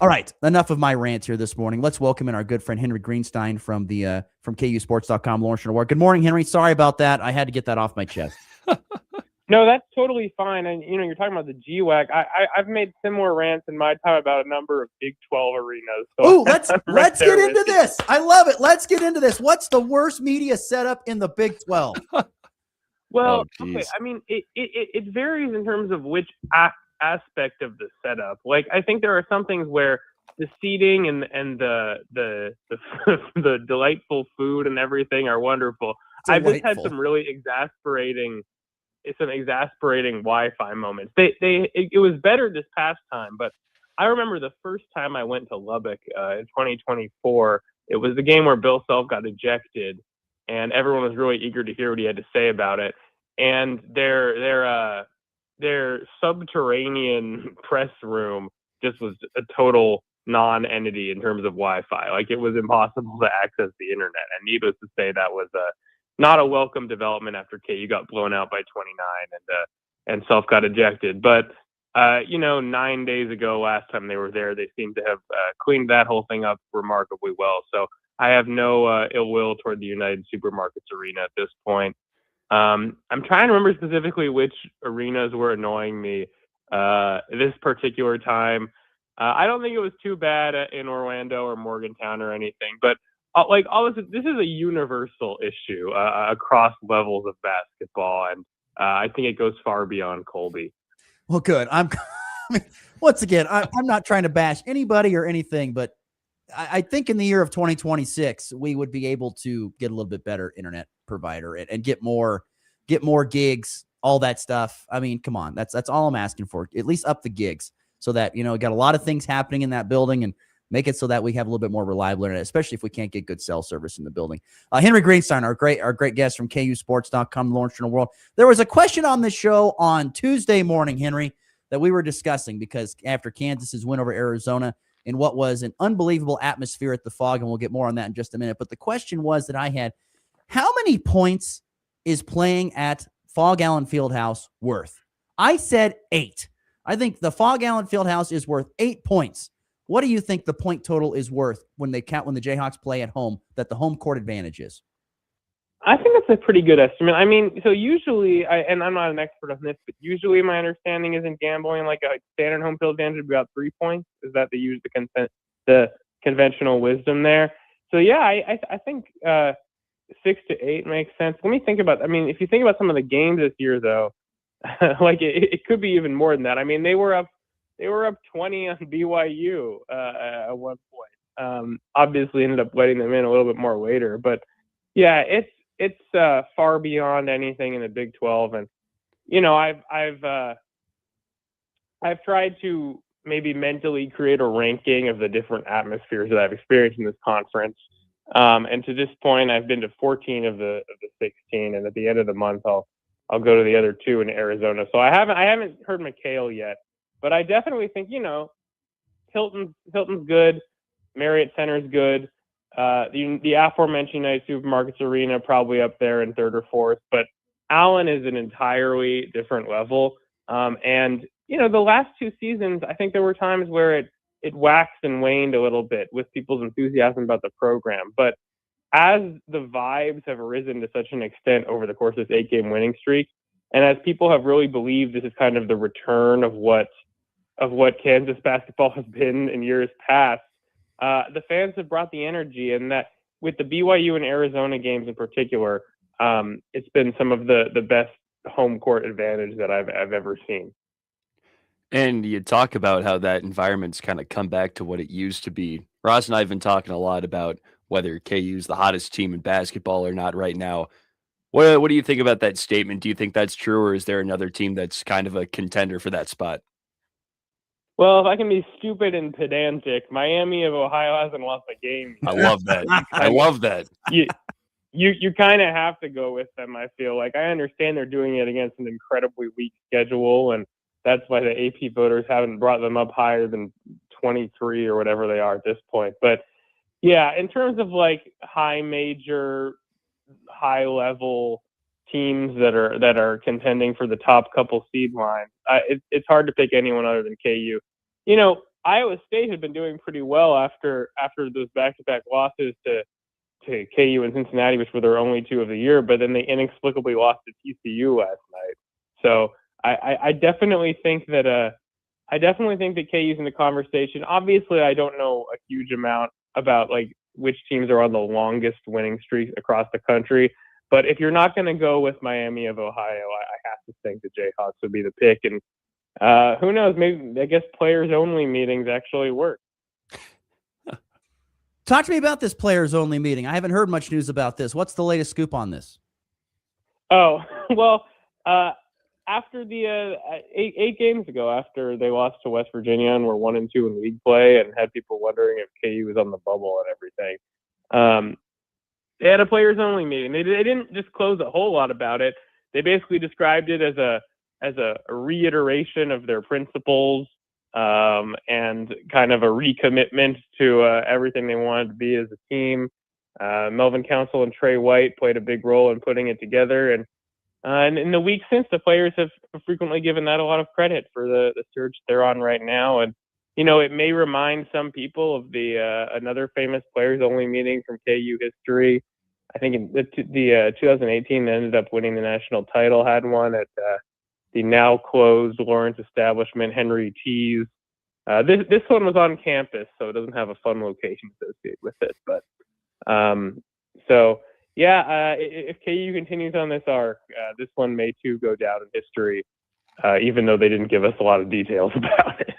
All right. Enough of my rant here this morning. Let's welcome in our good friend Henry Greenstein from KUSports.com, Lawrence Award. Good morning, Henry. Sorry about that. I had to get that off my chest. No, that's totally fine. And, you're talking about the GWAC. I've made similar rants in my time about a number of Big 12 arenas. So let's get into this. I love it. Let's get into this. What's the worst media setup in the Big 12? Well, okay. I mean, it varies in terms of which aspect of the setup. Like, I think there are some things where the seating and the delightful food and everything are wonderful. I've just had some really exasperating Wi-Fi moments. It was better this past time, but I remember the first time I went to Lubbock in 2024. It was the game where Bill Self got ejected, and everyone was really eager to hear what he had to say about it. And their subterranean press room just was a total non-entity in terms of Wi-Fi. Like, it was impossible to access the internet. And needless to say, that was not a welcome development after KU got blown out by 29 and Self got ejected. But 9 days ago, last time they were there, they seemed to have cleaned that whole thing up remarkably well. So I have no ill will toward the United Supermarkets Arena at this point. I'm trying to remember specifically which arenas were annoying me this particular time. I don't think it was too bad in Orlando or Morgantown or anything, but this is a universal issue across levels of basketball, and I think it goes far beyond Colby. Well, good. Once again, I'm not trying to bash anybody or anything, but I think in the year of 2026, we would be able to get a little bit better internet provider and get more gigs, all that stuff. I mean, come on, that's all I'm asking for. At least up the gigs so that, we got a lot of things happening in that building and make it so that we have a little bit more reliable internet, especially if we can't get good cell service in the building. Henry Greenstein, our great guest from KUSports.com, Lawrence Journal World. There was a question on the show on Tuesday morning, Henry, that we were discussing because after Kansas's win over Arizona in what was an unbelievable atmosphere at the Fog, and we'll get more on that in just a minute. But the question was that I had, how many points is playing at Fog Allen Fieldhouse worth? I said 8. I think the Fog Allen Fieldhouse is worth 8 points. What do you think the point total is worth when the Jayhawks play at home, that the home court advantage is? I think that's a pretty good estimate. I mean, so usually, and I'm not an expert on this, but usually my understanding is in gambling, like a standard home field advantage would be about 3 points. Is that they use the conventional wisdom there? So yeah, I think 6 to 8 makes sense. Let me think about. I mean, if you think about some of the games this year, though, like it could be even more than that. I mean, they were up 20 on BYU at one point. Obviously, ended up letting them in a little bit more later, but yeah, it's far beyond anything in the Big 12, and I've tried to maybe mentally create a ranking of the different atmospheres that I've experienced in this conference, and to this point, I've been to 14 of the 16, and at the end of the month, I'll go to the other 2 in Arizona. So I haven't heard McHale yet. But I definitely think, Hilton's good, Marriott Center's good, the aforementioned United Supermarkets Arena probably up there in 3rd or 4th, but Allen is an entirely different level. And the last 2 seasons, I think there were times where it waxed and waned a little bit with people's enthusiasm about the program. But as the vibes have risen to such an extent over the course of this 8-game winning streak, and as people have really believed this is kind of the return of what Kansas basketball has been in years past, the fans have brought the energy, and that with the BYU and Arizona games in particular, it's been some of the best home court advantage that I've ever seen. And you talk about how that environment's kind of come back to what it used to be. Ross and I have been talking a lot about whether KU's the hottest team in basketball or not right now. What do you think about that statement? Do you think that's true, or is there another team that's kind of a contender for that spot? Well, if I can be stupid and pedantic, Miami of Ohio hasn't lost a game yet. I love that. I love that. You kind of have to go with them, I feel like. I understand they're doing it against an incredibly weak schedule, and that's why the AP voters haven't brought them up higher than 23 or whatever they are at this point. But yeah, in terms of like high major, high level teams that are contending for the top couple seed lines, it's hard to pick anyone other than KU. You know, Iowa State had been doing pretty well after those back-to-back losses to KU and Cincinnati, which were their only two of the year, but then they inexplicably lost to TCU last night. So I definitely think that KU's in the conversation. Obviously, I don't know a huge amount about like which teams are on the longest winning streak across the country. But if you're not going to go with Miami of Ohio, I have to think the Jayhawks would be the pick. And who knows? Maybe, I guess, players only meetings actually work. Talk to me about this players only meeting. I haven't heard much news about this. What's the latest scoop on this? Oh, well, after the 8 games ago, after they lost to West Virginia and were 1-2 in league play and had people wondering if KU was on the bubble and everything, they had a players only meeting. They didn't disclose a whole lot about it. They basically described it as a reiteration of their principles and kind of a recommitment to everything they wanted to be as a team. Melvin Council and Trey White played a big role in putting it together. And in the week since, the players have frequently given that a lot of credit for the surge they're on right now. And, you know, it may remind some people of the another famous players only meeting from KU history. I think in the 2018 they ended up winning the national title, had one at the now closed Lawrence establishment, Henry T's. This one was on campus, so it doesn't have a fun location associated with it. But so yeah, if KU continues on this arc, this one may too go down in history, even though they didn't give us a lot of details about it.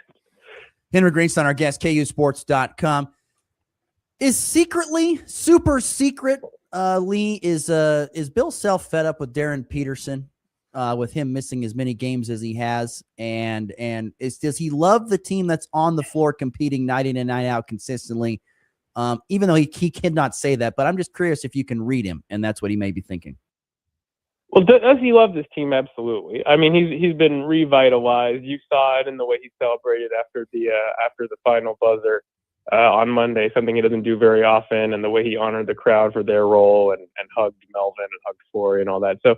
Henry Greenstein, our guest, KUSports.com. Is secretly, super secret, Lee, is Bill Self fed up with Darren Peterson, with him missing as many games as he has? And does he love the team that's on the floor competing night in and night out consistently? Even though he cannot say that, but I'm just curious if you can read him, and that's what he may be thinking. Well, does he love this team? Absolutely. I mean, he's been revitalized. You saw it in the way he celebrated after the final buzzer on Monday, something he doesn't do very often, and the way he honored the crowd for their role and hugged Melvin and hugged Flory and all that. So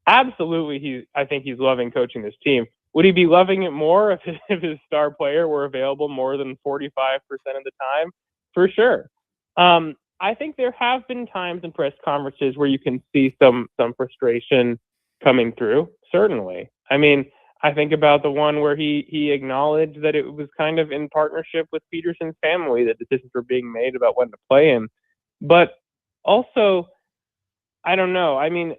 absolutely, I think he's loving coaching this team. Would he be loving it more if his star player were available more than 45% of the time? For sure. I think there have been times in press conferences where you can see some frustration coming through. Certainly. I mean, I think about the one where he acknowledged that it was kind of in partnership with Peterson's family that decisions were being made about when to play him. But also, I don't know. I mean,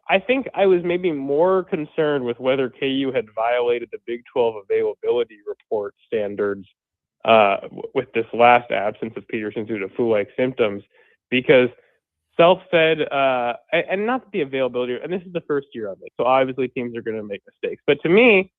I think I was maybe more concerned with whether KU had violated the Big 12 availability report standards with this last absence of Peterson due to flu-like symptoms, because Self said, and not the availability, and this is the first year of it, so obviously teams are going to make mistakes. But to me,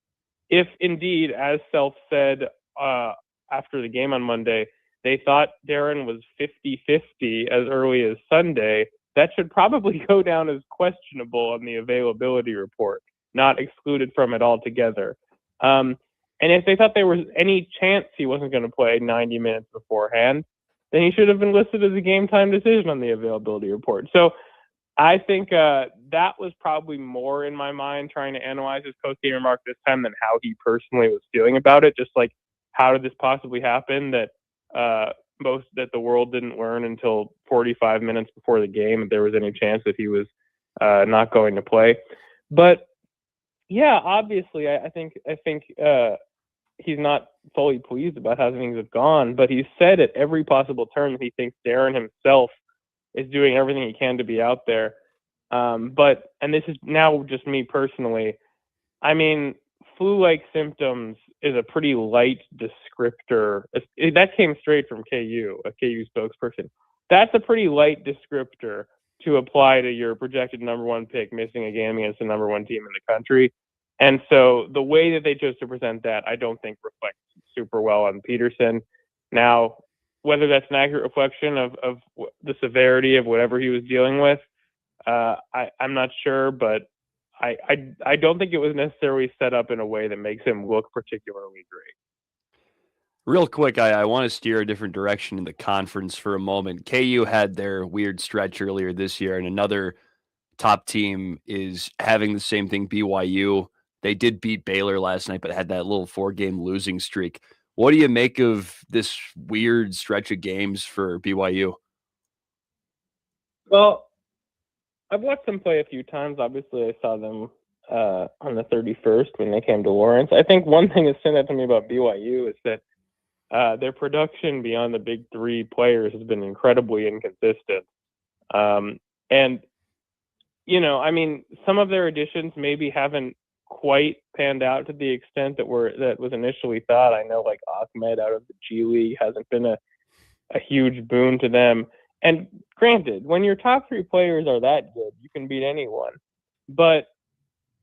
if indeed, as Self said after the game on Monday, they thought Darren was 50-50 as early as Sunday, that should probably go down as questionable on the availability report, not excluded from it altogether. And if they thought there was any chance he wasn't going to play 90 minutes beforehand, then he should have been listed as a game time decision on the availability report. So I think that was probably more in my mind trying to analyze his post-game remark this time than how he personally was feeling about it. Just like, how did this possibly happen that the world didn't learn until 45 minutes before the game if there was any chance that he was not going to play. But yeah, obviously, I think he's not fully pleased about how things have gone, but he said at every possible turn that he thinks Darren himself is doing everything he can to be out there. And this is now just me personally, I mean, flu-like symptoms is a pretty light descriptor. That came straight from KU, a KU spokesperson. That's a pretty light descriptor to apply to your projected number one pick missing a game against the number one team in the country. And so the way that they chose to present that, I don't think reflects super well on Peterson. Now, whether that's an accurate reflection of the severity of whatever he was dealing with, I'm not sure, but I don't think it was necessarily set up in a way that makes him look particularly great. Real quick, I want to steer a different direction in the conference for a moment. KU had their weird stretch earlier this year, and another top team is having the same thing, BYU. They did beat Baylor last night, but had that little 4-game losing streak. What do you make of this weird stretch of games for BYU? Well, I've watched them play a few times. Obviously, I saw them on the 31st when they came to Lawrence. I think one thing that stood out to me about BYU is that their production beyond the big three players has been incredibly inconsistent. And, you know, I mean, some of their additions maybe haven't quite panned out to the extent that was initially thought. I know, like, Ahmed out of the G League hasn't been a huge boon to them. And granted, when your top three players are that good, you can beat anyone. But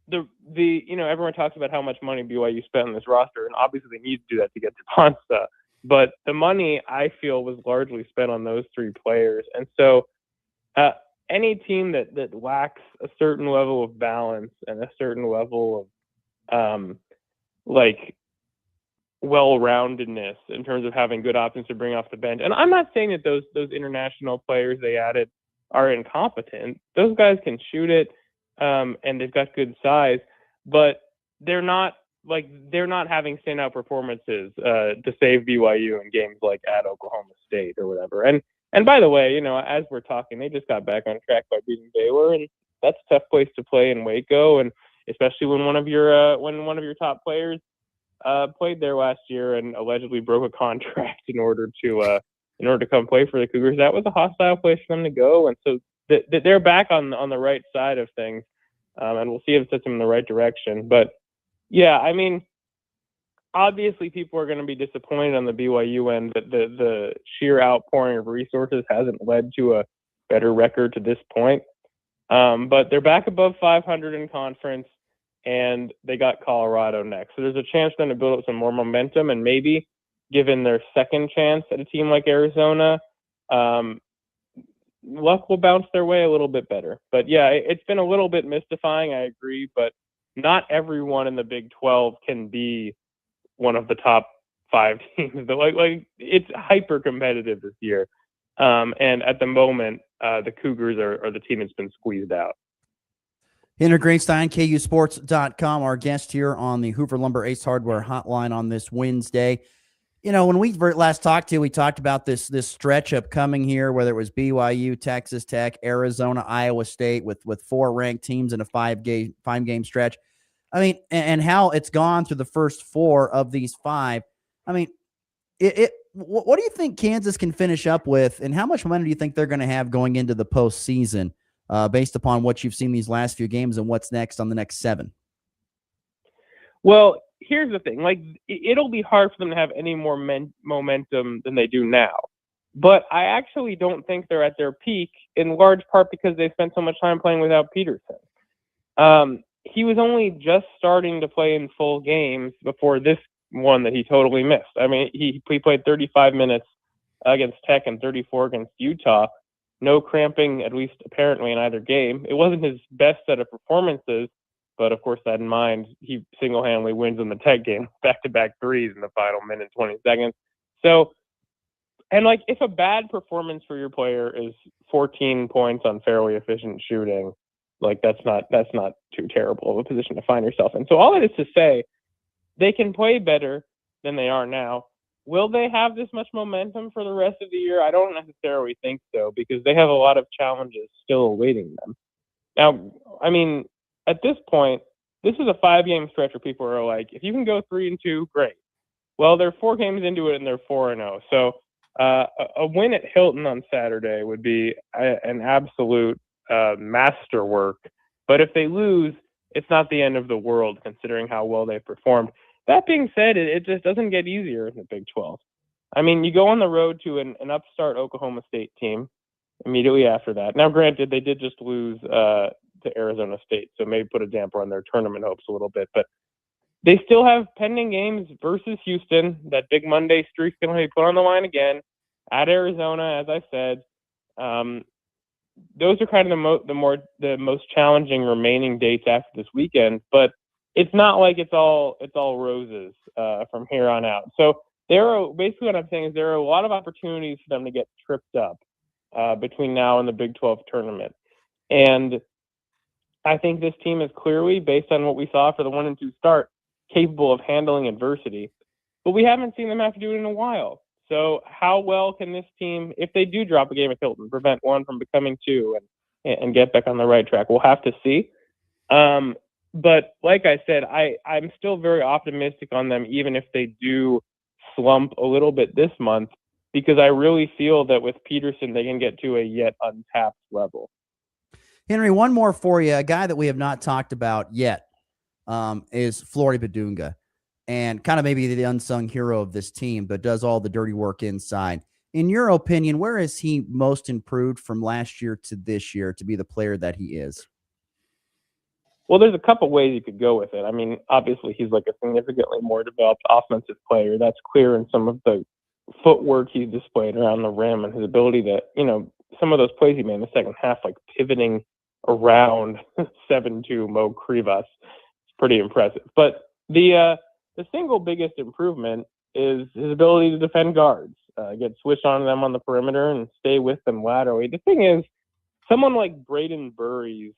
the you know, everyone talks about how much money BYU spent on this roster, and obviously they need to do that to get to Ponsa. But the money, I feel, was largely spent on those three players. And so any team that lacks a certain level of balance and a certain level of well-roundedness in terms of having good options to bring off the bench. And I'm not saying that those international players they added are incompetent. Those guys can shoot it, and they've got good size, but they're not having standout performances to save BYU in games like at Oklahoma State or whatever. And by the way, you know, as we're talking, they just got back on track by beating Baylor, and that's a tough place to play in Waco, and especially when one of your top players played there last year and allegedly broke a contract in order to come play for the Cougars. That was a hostile place for them to go, and so they're back on the right side of things, and we'll see if it sets them in the right direction. But yeah, I mean, obviously people are going to be disappointed on the BYU end that the sheer outpouring of resources hasn't led to a better record to this point. But they're back above 500 in conference, and they got Colorado next. So there's a chance for them to build up some more momentum, and maybe given their second chance at a team like Arizona, luck will bounce their way a little bit better. But yeah, it's been a little bit mystifying, I agree, but not everyone in the Big 12 can be one of the top 5 teams. Like it's hyper competitive this year. And at the moment, the Cougars are the team that's been squeezed out. Henry Greenstein, KUSports.com, our guest here on the Hoover Lumber Ace Hardware Hotline on this Wednesday. You know, when we last talked to you, we talked about this stretch upcoming here, whether it was BYU, Texas Tech, Arizona, Iowa State, with 4 ranked teams in a 5-game stretch. I mean, and how it's gone through the first 4 of these 5. I mean, what do you think Kansas can finish up with, and how much momentum do you think they're going to have going into the postseason? Based upon what you've seen these last few games and what's next on the next 7? Well, here's the thing. Like, it'll be hard for them to have any more momentum than they do now. But I actually don't think they're at their peak, in large part because they spent so much time playing without Peterson. He was only just starting to play in full games before this one that he totally missed. I mean, he played 35 minutes against Tech and 34 against Utah. No cramping, at least apparently, in either game. It wasn't his best set of performances, but of course, that in mind, he single-handedly wins in the Tech game, back-to-back threes in the final minute, 20 seconds. So, and like, if a bad performance for your player is 14 points on fairly efficient shooting, like that's not too terrible of a position to find yourself in. So all that is to say, they can play better than they are now. Will they have this much momentum for the rest of the year? I don't necessarily think so, because they have a lot of challenges still awaiting them. Now, I mean, at this point, this is a 5-game stretch where people are like, if you can go 3-2, great. Well, they're 4 games into it and they're 4-0. So a win at Hilton on Saturday would be an absolute masterwork. But if they lose, it's not the end of the world considering how well they performed. That being said, it just doesn't get easier in the Big 12. I mean, you go on the road to an upstart Oklahoma State team immediately after that. Now, granted, they did just lose to Arizona State, so maybe put a damper on their tournament hopes a little bit. But they still have pending games versus Houston. That big Monday streak can be put on the line again at Arizona, as I said. Those are kind of the most challenging remaining dates after this weekend. But it's not like it's all roses from here on out. So basically what I'm saying is there are a lot of opportunities for them to get tripped up between now and the Big 12 tournament. And I think this team is clearly, based on what we saw for the 1-2 start, capable of handling adversity. But we haven't seen them have to do it in a while. So how well can this team, if they do drop a game at Hilton, prevent one from becoming two and get back on the right track? We'll have to see. But like I said, I'm still very optimistic on them, even if they do slump a little bit this month, because I really feel that with Peterson, they can get to a yet untapped level. Henry, one more for you. A guy that we have not talked about yet is Flory Badunga, and kind of maybe the unsung hero of this team, but does all the dirty work inside. In your opinion, where is he most improved from last year to this year to be the player that he is? Well, there's a couple ways you could go with it. I mean, obviously, he's like a significantly more developed offensive player. That's clear in some of the footwork he's displayed around the rim and his ability to, some of those plays he made in the second half, like pivoting around 7-2 Mo Krivas. It's pretty impressive. But the single biggest improvement is his ability to defend guards, get switched on them on the perimeter and stay with them laterally. The thing is, someone like Braden Burries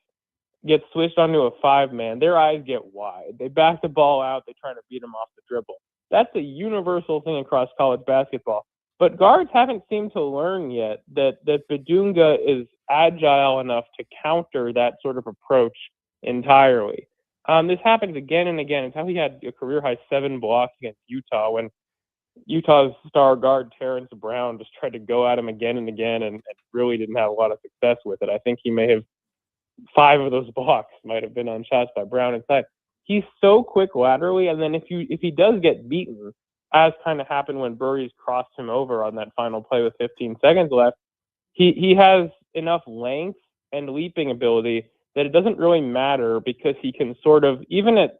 gets switched onto a 5-man, their eyes get wide. They back the ball out. They try to beat him off the dribble. That's a universal thing across college basketball. But guards haven't seemed to learn yet that Badunga is agile enough to counter that sort of approach entirely. This happens again and again. It's how he had a career-high 7 blocks against Utah when Utah's star guard Terrence Brown just tried to go at him again and again and really didn't have a lot of success with it. I think he may have 5 of those blocks might have been on shots by Brown inside. He's so quick laterally, and then if he does get beaten, as kind of happened when Burries crossed him over on that final play with 15 seconds left, he has enough length and leaping ability that it doesn't really matter, because he can sort of, even at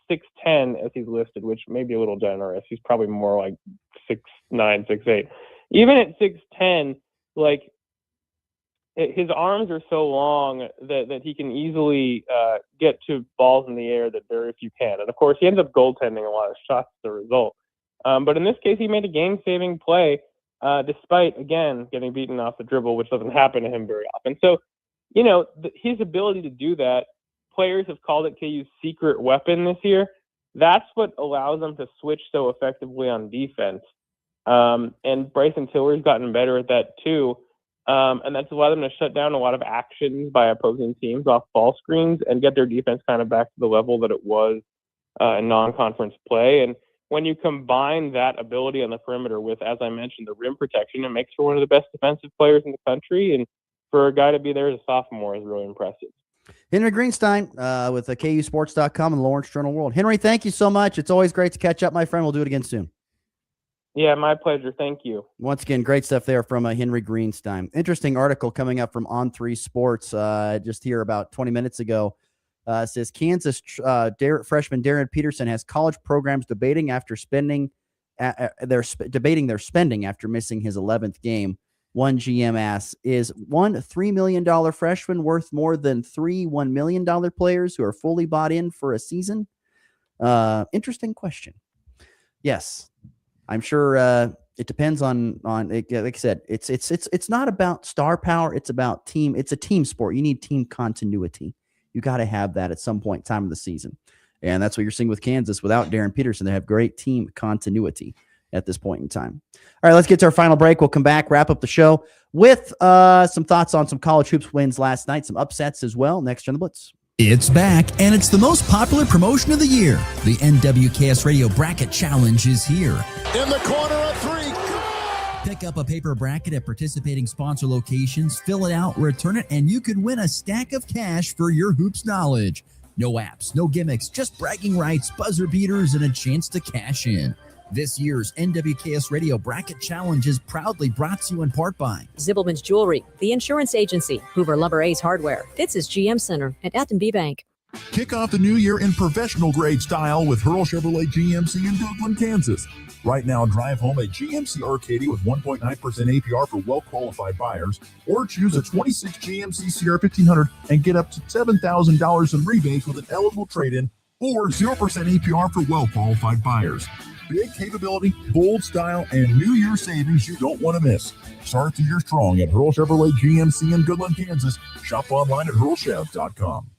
6'10", as he's listed, which may be a little generous, he's probably more like 6'9", 6'8". Even at 6'10", like, his arms are so long that he can easily get to balls in the air that very few can. And, of course, he ends up goaltending a lot of shots as a result. But in this case, he made a game-saving play despite, again, getting beaten off the dribble, which doesn't happen to him very often. So, his ability to do that, players have called it KU's secret weapon this year. That's what allows them to switch so effectively on defense. And Bryson Tiller's gotten better at that too. And that's allowed them to shut down a lot of actions by opposing teams off ball screens and get their defense kind of back to the level that it was in non-conference play. And when you combine that ability on the perimeter with, as I mentioned, the rim protection, it makes for one of the best defensive players in the country. And for a guy to be there as a sophomore is really impressive. Henry Greenstein with KUSports.com and the Lawrence Journal World. Henry, thank you so much. It's always great to catch up, my friend. We'll do it again soon. Yeah, my pleasure. Thank you. Once again, great stuff there from Henry Greenstein. Interesting article coming up from On3 Sports just here about 20 minutes ago. Says Kansas freshman Darren Peterson has college programs debating their spending after missing his 11th game. One GM asks, is one $3 million freshman worth more than 3 $1 million players who are fully bought in for a season? Interesting question. Yes, I'm sure it depends on like I said, it's not about star power. It's about team. It's a team sport. You need team continuity. You got to have that at some point in time of the season. And that's what you're seeing with Kansas. Without Darren Peterson, they have great team continuity at this point in time. All right, let's get to our final break. We'll come back, wrap up the show with some thoughts on some college hoops wins last night, some upsets as well. Next on the Blitz. It's back, and it's the most popular promotion of the year. The NWKS Radio Bracket Challenge is here. In the corner of 3. Pick up a paper bracket at participating sponsor locations, fill it out, return it, and you could win a stack of cash for your hoops knowledge. No apps, no gimmicks, just bragging rights, buzzer beaters, and a chance to cash in. This year's NWKS Radio Bracket Challenge is proudly brought to you in part by Zibbelman's Jewelry, the insurance agency, Hoover Lumber Ace Hardware, Fitz's GM Center, and F&B Bank. Kick off the new year in professional grade style with Hurl Chevrolet GMC in Goodland, Kansas. Right now, drive home a GMC Arcadia with 1.9% APR for well-qualified buyers, or choose a 26 GMC Sierra 1500 and get up to $7,000 in rebates with an eligible trade-in, or 0% APR for well-qualified buyers. Big capability, bold style, and New Year savings you don't want to miss. Start the year strong at Hurl Chevrolet GMC in Goodland, Kansas. Shop online at hurlchev.com.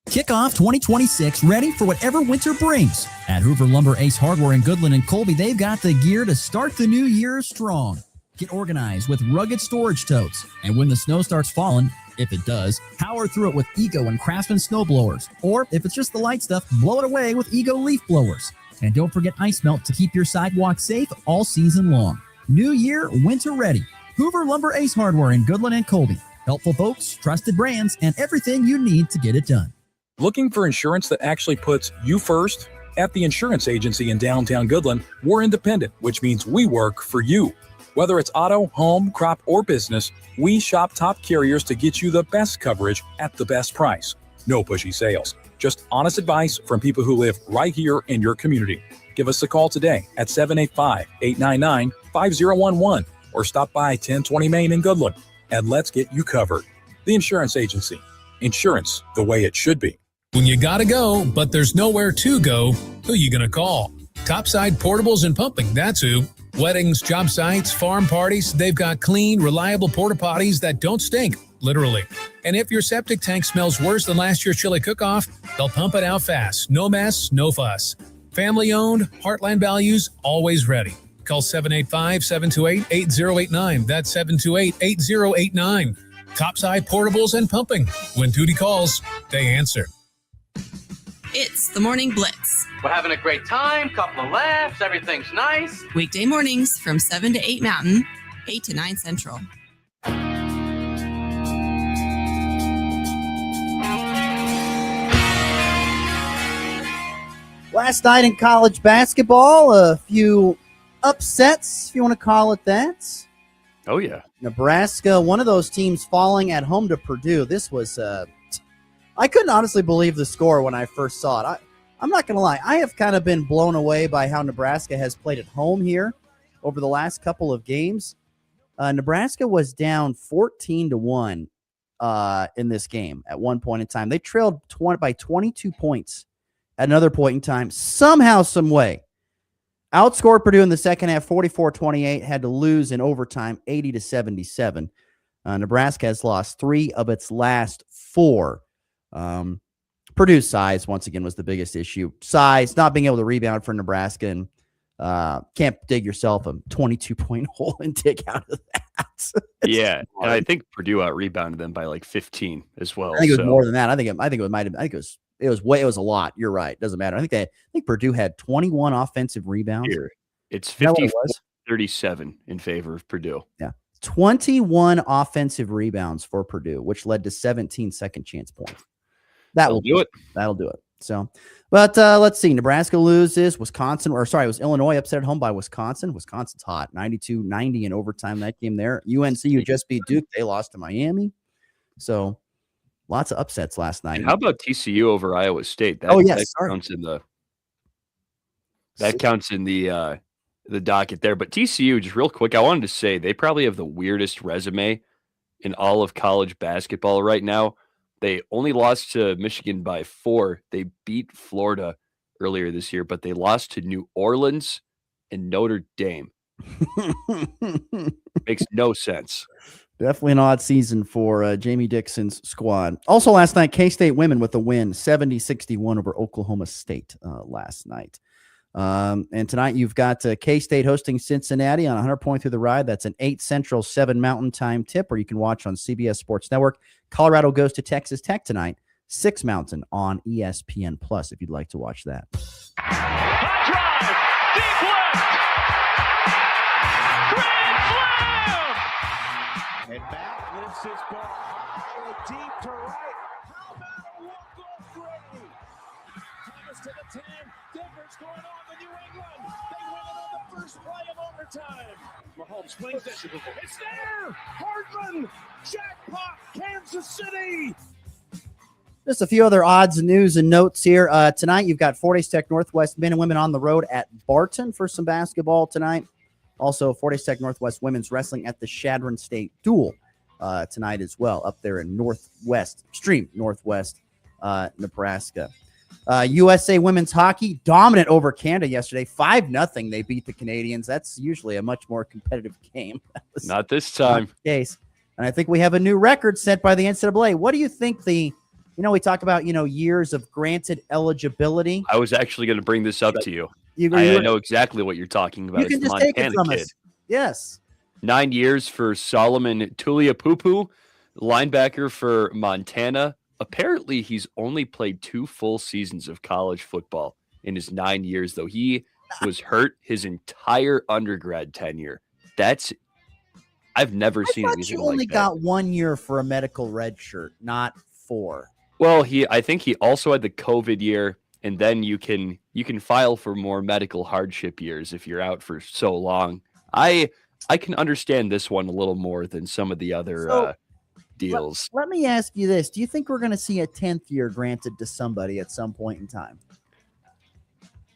Kick off 2026 ready for whatever winter brings. At Hoover Lumber Ace Hardware in Goodland and Colby, they've got the gear to start the new year strong. Get organized with rugged storage totes. And when the snow starts falling, if it does, power through it with Ego and Craftsman snowblowers. Or if it's just the light stuff, blow it away with Ego leaf blowers. And don't forget ice melt to keep your sidewalk safe all season long. New year, winter ready. Hoover Lumber Ace Hardware in Goodland and Colby. Helpful folks, trusted brands, and everything you need to get it done. Looking for insurance that actually puts you first? At the insurance agency in downtown Goodland, we're independent, which means we work for you. Whether it's auto, home, crop, or business, we shop top carriers to get you the best coverage at the best price. No pushy sales, just honest advice from people who live right here in your community. Give us a call today at 785-899-5011 or stop by 1020 Main in Goodland and let's get you covered. The insurance agency. Insurance the way it should be. When you gotta go, but there's nowhere to go, who you gonna call? Topside Portables and Pumping, that's who. Weddings, job sites, farm parties, they've got clean, reliable porta potties that don't stink, literally. And if your septic tank smells worse than last year's chili cook-off, they'll pump it out fast. No mess, no fuss. Family owned, Heartland values, always ready. Call 785-728-8089. That's 728-8089. Topside Portables and Pumping. When duty calls, they answer. It's the Morning Blitz. We're having a great time, couple of laughs, everything's nice. Weekday mornings from 7 to 8 Mountain, 8 to 9 Central. Last night in college basketball, a few upsets, if you want to call it that. Oh, yeah. Nebraska, one of those teams falling at home to Purdue. This was, I couldn't honestly believe the score when I first saw it. I'm not going to lie. I have kind of been blown away by how Nebraska has played at home here over the last couple of games. Nebraska was down 14-1 in this game at one point in time. They trailed by 22 points at another point in time. Somehow, some way, outscored Purdue in the second half, 44-28, had to lose in overtime, 80-77. Nebraska has lost 3 of its last 4. Purdue's size, once again, was the biggest issue. Size, not being able to rebound for Nebraska, and can't dig yourself a 22-point hole and dig out of that. Yeah, and I think Purdue out-rebounded them by like 15 as well. I think it was more than that. I think it might have. I think it was a lot. You're right. Doesn't matter. I think Purdue had 21 offensive rebounds. Here, it's 54-37 in favor of Purdue. Yeah, 21 offensive rebounds for Purdue, which led to 17 second chance points. That'll do it. That'll do it. So, but let's see. Nebraska loses. It was Illinois upset at home by Wisconsin. Wisconsin's hot, 92-90 in overtime that game there. UNC, who just beat Duke, they lost to Miami. So, lots of upsets last night. And how about TCU over Iowa State? That counts in the docket there. But TCU, just real quick, I wanted to say they probably have the weirdest resume in all of college basketball right now. They only lost to Michigan by 4. They beat Florida earlier this year, but they lost to New Orleans and Notre Dame. Makes no sense. Definitely an odd season for Jamie Dixon's squad. Also last night, K-State women with the win, 70-61 over Oklahoma State last night. And tonight you've got K-State hosting Cincinnati on 100 Point Through the Ride. That's an 8 Central, 7 Mountain time tip, or you can watch on CBS Sports Network. Colorado goes to Texas Tech tonight, 6 Mountain on ESPN Plus if you'd like to watch that. Hot drive, deep left. And Matt lifts his ball high and deep to right. How about a walk-off three? Thomas to the 10. Difference going on with New England. They win it on the first play of overtime. Mahomes flings it. It's there. Hardman. Jackpot. Kansas City. Just a few other odds, news, and notes here. Tonight, you've got Fort Hays Tech Northwest men and women on the road at Barton for some basketball tonight. Also, Fort Hays Tech Northwest women's wrestling at the Shadron State Duel tonight as well, up there in extreme northwest Nebraska. USA women's hockey dominant over Canada yesterday, 5-0. They beat the Canadians. That's usually a much more competitive game. Not this time. Case, and I think we have a new record set by the NCAA. What do you think we talk about, years of granted eligibility. I was actually going to bring this up to you. I know exactly what you're talking about. You can just take it from us. Yes. 9 years for Solomon Tuliapupu, linebacker for Montana. Apparently, he's only played 2 full seasons of college football in his 9 years, though. He was hurt his entire undergrad tenure. I've never seen anything like that. You only got 1 year for a medical red shirt, not 4. Well, I think he also had the COVID year, and then you can file for more medical hardship years if you're out for so long. I can understand this one a little more than some of the other deals. Let me ask you this. Do you think we're going to see a 10th year granted to somebody at some point in time?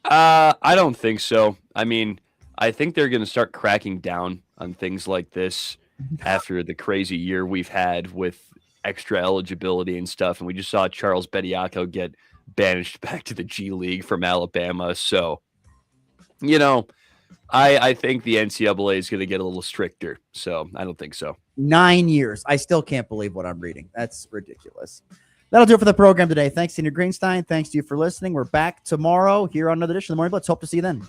I don't think so. I mean, I think they're going to start cracking down on things like this after the crazy year we've had with extra eligibility and stuff. And we just saw Charles Bediako get banished back to the G League from Alabama. So, I think the NCAA is going to get a little stricter. So I don't think so. 9 years. I still can't believe what I'm reading. That's ridiculous. That'll do it for the program today. Thanks, Senior Greenstein. Thanks to you for listening. We're back tomorrow here on another edition of the Morning Blitz. Hope to see you then.